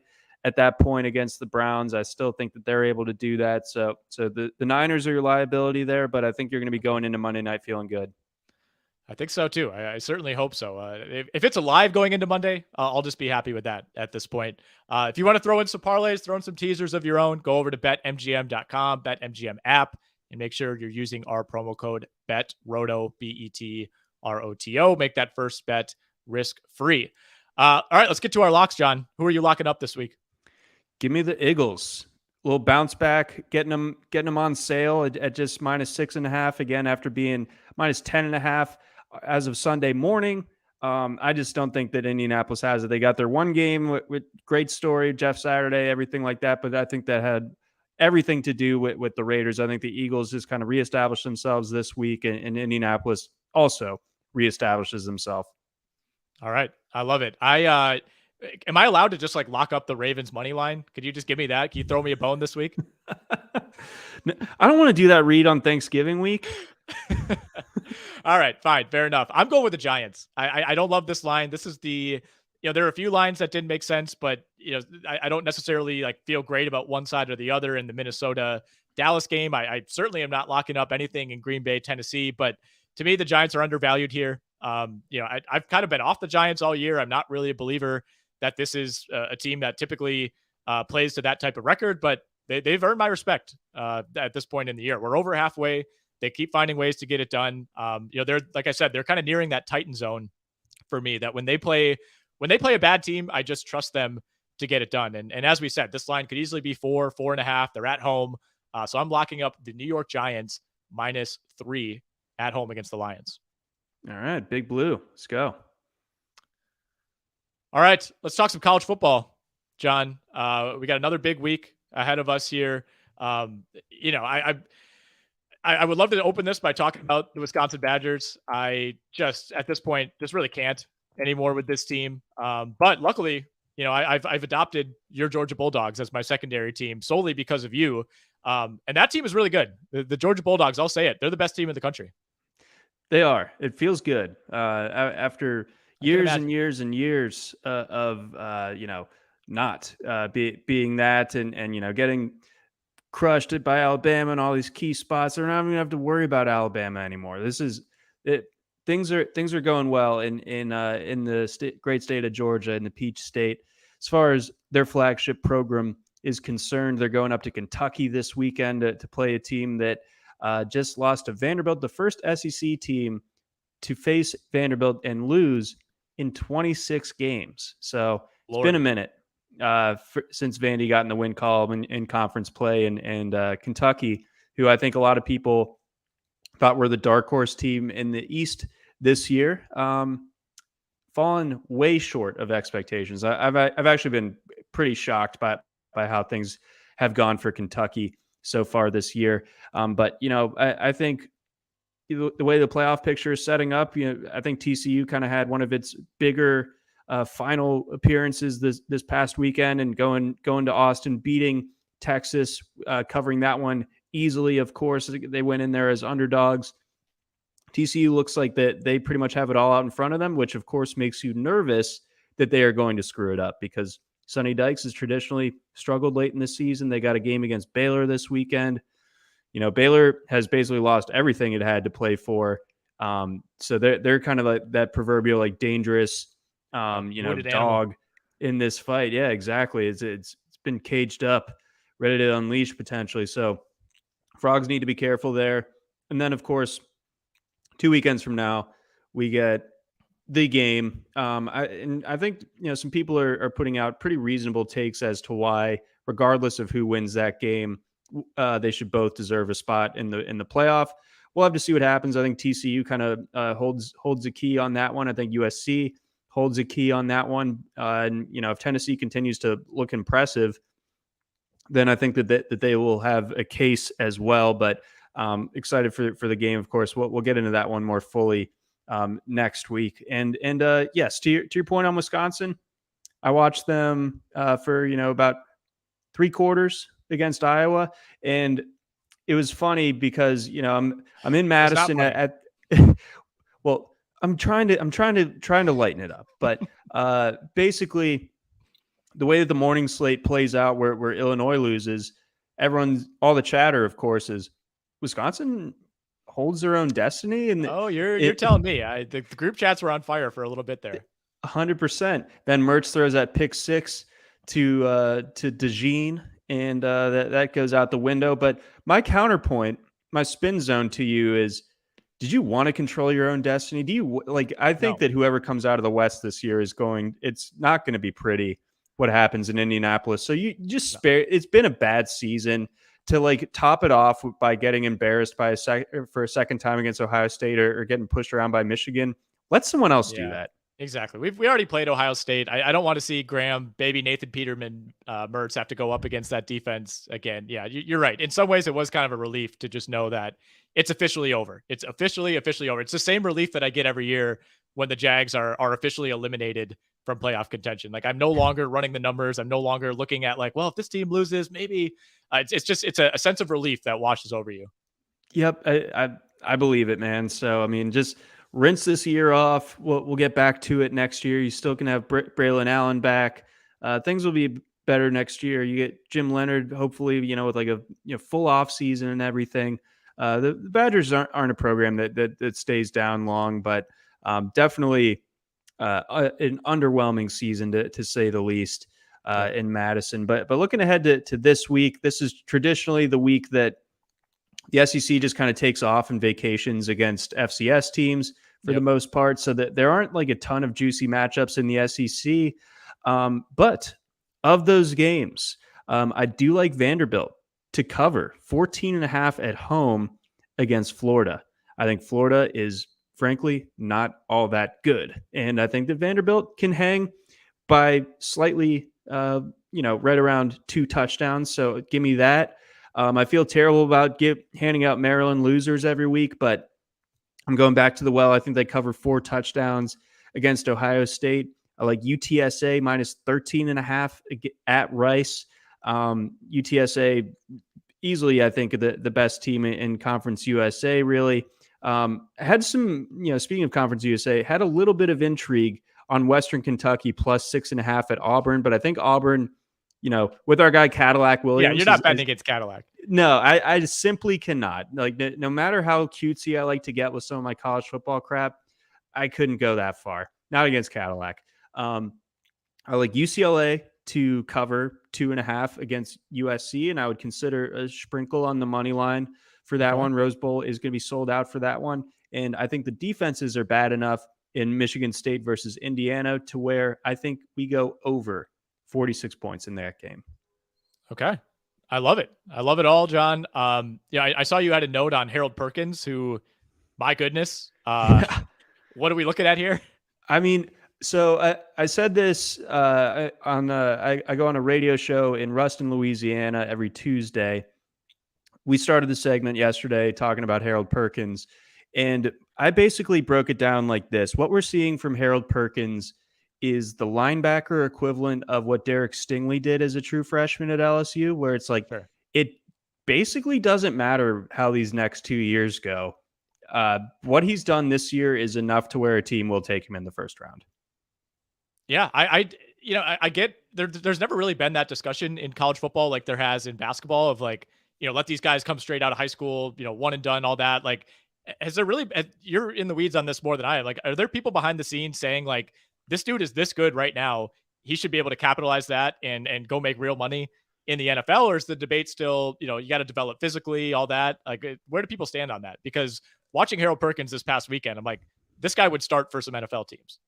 at that point against the Browns. I still think that they're able to do that, so the Niners are your liability there, but I think you're going to be going into Monday night feeling good. I think so too. I certainly hope so. If it's alive going into Monday, I'll just be happy with that at this point. If you want to throw in some parlays, throw in some teasers of your own, go over to betmgm.com, BetMGM app, and make sure you're using our promo code BETROTO, BETROTO. Make that first bet risk-free. All right, let's get to our locks, John. Who are you locking up this week? Give me the Eagles. A little bounce back, getting them on sale at just -6.5 again after being -10.5 as of Sunday morning. I just don't think that Indianapolis has it. They got their one game with great story, Jeff Saturday, everything like that. But I think that had everything to do with the Raiders. I think the Eagles just kind of reestablished themselves this week, and Indianapolis also reestablishes themselves. All right. I love it. Am I allowed to just lock up the Ravens money line? Could you just give me that? Can you throw me a bone this week? I don't want to do that read on Thanksgiving week. All right, fine. Fair enough. I'm going with the Giants. I don't love this line. This is there are a few lines that didn't make sense, but I don't necessarily feel great about one side or the other in the Minnesota Dallas game. I certainly am not locking up anything in Green Bay, Tennessee, but to me, the Giants are undervalued here. I've kind of been off the Giants all year. I'm not really a believer that this is a team that typically plays to that type of record, but they've earned my respect at this point in the year. We're over halfway. They keep finding ways to get it done. They're, like I said, they're kind of nearing that Titan zone for me, that when they play a bad team, I just trust them to get it done. And as we said, this line could easily be 4.5. They're at home. So I'm locking up the New York Giants -3 at home against the Lions. All right, Big Blue. Let's go. All right, let's talk some college football, John. We got another big week ahead of us here. I would love to open this by talking about the Wisconsin Badgers. I just, at this point, just really can't anymore with this team. But luckily, I've adopted your Georgia Bulldogs as my secondary team solely because of you. And that team is really good. The Georgia Bulldogs, I'll say it, they're the best team in the country. They are. It feels good after years and years and years of not being that and getting crushed by Alabama in all these key spots. They're not even going to have to worry about Alabama anymore. This is it. Things are going well in the great state of Georgia, in the Peach State. As far as their flagship program is concerned, they're going up to Kentucky this weekend to play a team that just lost to Vanderbilt, the first SEC team to face Vanderbilt and lose in 26 games. So it's been a minute since Vandy got in the win column in conference play, and Kentucky, who I think a lot of people thought were the dark horse team in the East this year, fallen way short of expectations. I've actually been pretty shocked by how things have gone for Kentucky so far this year. But I think the way the playoff picture is setting up, I think TCU kind of had one of its bigger final appearances this past weekend, and going to Austin, beating Texas, covering that one easily. Of course, they went in there as underdogs. TCU looks like that they pretty much have it all out in front of them, which of course makes you nervous that they are going to screw it up, because Sonny Dykes has traditionally struggled late in the season. They got a game against Baylor this weekend. Baylor has basically lost everything it had to play for. So they're kind of like that proverbial like dangerous, Wounded dog animal in this fight. Yeah, exactly. It's been caged up, ready to unleash potentially. So Frogs need to be careful there. And then, of course, 2 weekends from now, we get the game. I think some people are putting out pretty reasonable takes as to why, regardless of who wins that game, they should both deserve a spot in the playoff. We'll have to see what happens. I think TCU kind of holds a key on that one. I think USC holds a key on that one. And if Tennessee continues to look impressive, then I think that they will have a case as well. But excited for the game. Of course, we'll get into that one more fully next week. And yes, to your point on Wisconsin, I watched them for about 3 quarters against Iowa, and it was funny because I'm in Madison at well, I'm trying to lighten it up, but basically the way that the morning slate plays out where Illinois loses, all the chatter, of course, is Wisconsin holds their own destiny. And you're telling me. The group chats were on fire for a little bit there. 100%. Then Mertz throws that pick 6 to DeJean, and that goes out the window. But my counterpoint, my spin zone to you is, did you want to control your own destiny? Do you I think that whoever comes out of the West this year it's not going to be pretty what happens in Indianapolis. So you just spare. It's been a bad season. To top it off by getting embarrassed for a second time against Ohio State or getting pushed around by Michigan, let someone else do that. Exactly. We already played Ohio State. I don't want to see Graham, baby Nathan Peterman, Mertz have to go up against that defense again. Yeah, you're right. In some ways, it was kind of a relief to just know that it's officially over. It's officially over. It's the same relief that I get every year when the Jags are officially eliminated from playoff contention. I'm no longer running the numbers. I'm no longer looking at if this team loses, maybe it's a sense of relief that washes over you. Yep. I believe it, man. So, just rinse this year off. We'll get back to it next year. You still can have Braylon Allen back. Things will be better next year. You get Jim Leonard, hopefully, with a full off season and everything. The Badgers aren't a program that stays down long, but definitely an underwhelming season to say the least in Madison. But looking ahead to this week, this is traditionally the week that the SEC just kind of takes off and vacations against FCS teams for the most part, so that there aren't a ton of juicy matchups in the SEC. But of those games, I do like Vanderbilt to cover 14.5 at home against Florida. I think Florida is frankly not all that good, and I think that Vanderbilt can hang by slightly, right around 2 touchdowns. So give me that. I feel terrible about handing out Maryland losers every week, but I'm going back to the well. I think they cover 4 touchdowns against Ohio State. I like UTSA minus 13.5 at Rice. UTSA easily, I think, the best team in Conference USA, really. Had some, speaking of Conference USA, had a little bit of intrigue on Western Kentucky plus 6.5 at Auburn, but I think Auburn, with our guy Cadillac Williams. Yeah, you're not betting against Cadillac. No, I simply cannot. No matter how cutesy I like to get with some of my college football crap, I couldn't go that far. Not against Cadillac. I like UCLA to cover 2.5 against USC, and I would consider a sprinkle on the money line for that one. Rose Bowl is going to be sold out for that one. And I think the defenses are bad enough in Michigan State versus Indiana to where I think we go over 46 points in that game. Okay. I love it. I love it all, John. I saw you had a note on Harold Perkins, who, my goodness, what are we looking at here? So I said this I go on a radio show in Ruston, Louisiana every Tuesday. We started the segment yesterday talking about Harold Perkins, and I basically broke it down like this. What we're seeing from Harold Perkins is the linebacker equivalent of what Derek Stingley did as a true freshman at LSU, where it's it basically doesn't matter how these next 2 years go. What he's done this year is enough to where a team will take him in the first round. Yeah, I get there's never really been that discussion in college football like there has in basketball of like, let these guys come straight out of high school, one and done, all that. Like, has there really, you're in the weeds on this more than I am. Like, are there people behind the scenes saying like, this dude is this good right now, he should be able to capitalize that and go make real money in the NFL? Or is the debate still, you got to develop physically, all that? Like, where do people stand on that? Because watching Harold Perkins this past weekend, I'm like, this guy would start for some NFL teams.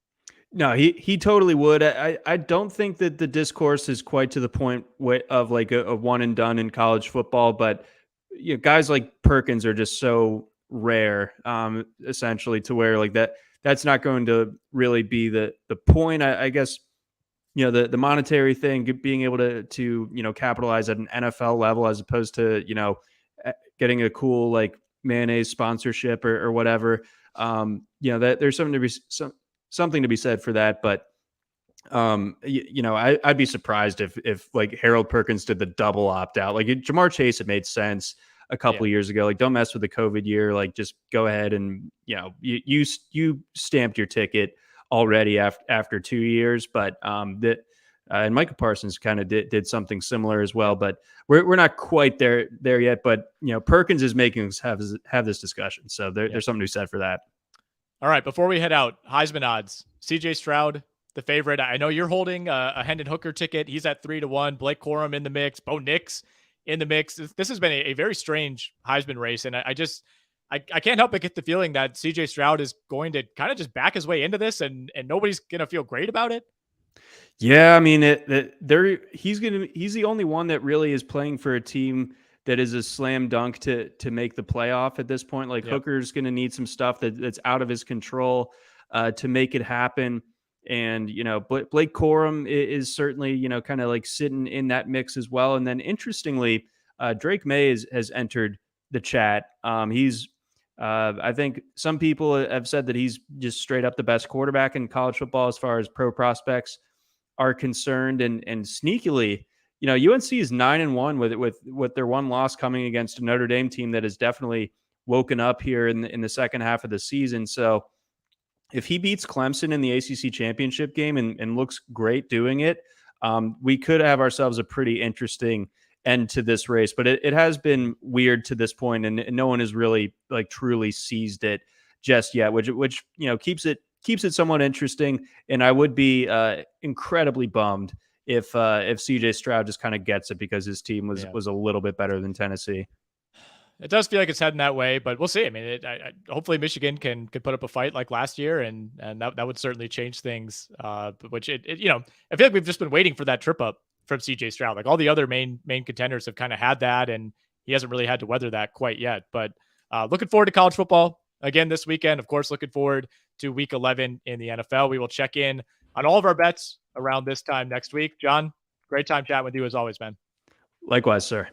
No, he totally would. I don't think that the discourse is quite to the point of like a one and done in college football, but guys like Perkins are just so rare, essentially, to where like that's not going to really be the point. I guess the monetary thing, being able to capitalize at an NFL level as opposed to getting a cool like mayonnaise sponsorship or whatever. That there's something to be said for that, but I'd be surprised if like Harold Perkins did the double opt out. Like Jamar Chase, it made sense a couple of years ago. Like, don't mess with the COVID year. Like, just go ahead and you stamped your ticket already after 2 years. But and Micah Parsons kind of did something similar as well. But we're not quite there yet. But Perkins is making us have this discussion. So there's something to be said for that. All right, before we head out, Heisman odds. CJ Stroud, the favorite. I know you're holding a Hendon Hooker ticket. He's at 3-1. Blake Corum in the mix. Bo Nix in the mix. This has been a very strange Heisman race, and I can't help but get the feeling that CJ Stroud is going to kind of just back his way into this, and nobody's going to feel great about it. Yeah, I mean, he's the only one that really is playing for a team that is a slam dunk to make the playoff at this point. Like, Hooker's going to need some stuff that's out of his control to make it happen. And, Blake Corum is certainly, kind of like sitting in that mix as well. And then interestingly, Drake May has entered the chat. I think some people have said that he's just straight up the best quarterback in college football as far as pro prospects are concerned. And sneakily, UNC is 9-1 with their one loss coming against a Notre Dame team that has definitely woken up here in the second half of the season. So if he beats Clemson in the ACC championship game and looks great doing it, we could have ourselves a pretty interesting end to this race. But it has been weird to this point, and no one has really like truly seized it just yet, which keeps it somewhat interesting. And I would be incredibly bummed if CJ Stroud just kind of gets it because his team was a little bit better than Tennessee. It does feel like it's heading that way, but we'll see. I mean, hopefully Michigan can put up a fight like last year, and that would certainly change things. Which I feel like we've just been waiting for that trip up from CJ Stroud. Like all the other main contenders have kind of had that, and he hasn't really had to weather that quite yet. But looking forward to college football again this weekend. Of course, looking forward to Week 11 in the NFL. We will check in on all of our bets around this time next week. John, great time chatting with you as always, man. Likewise, sir.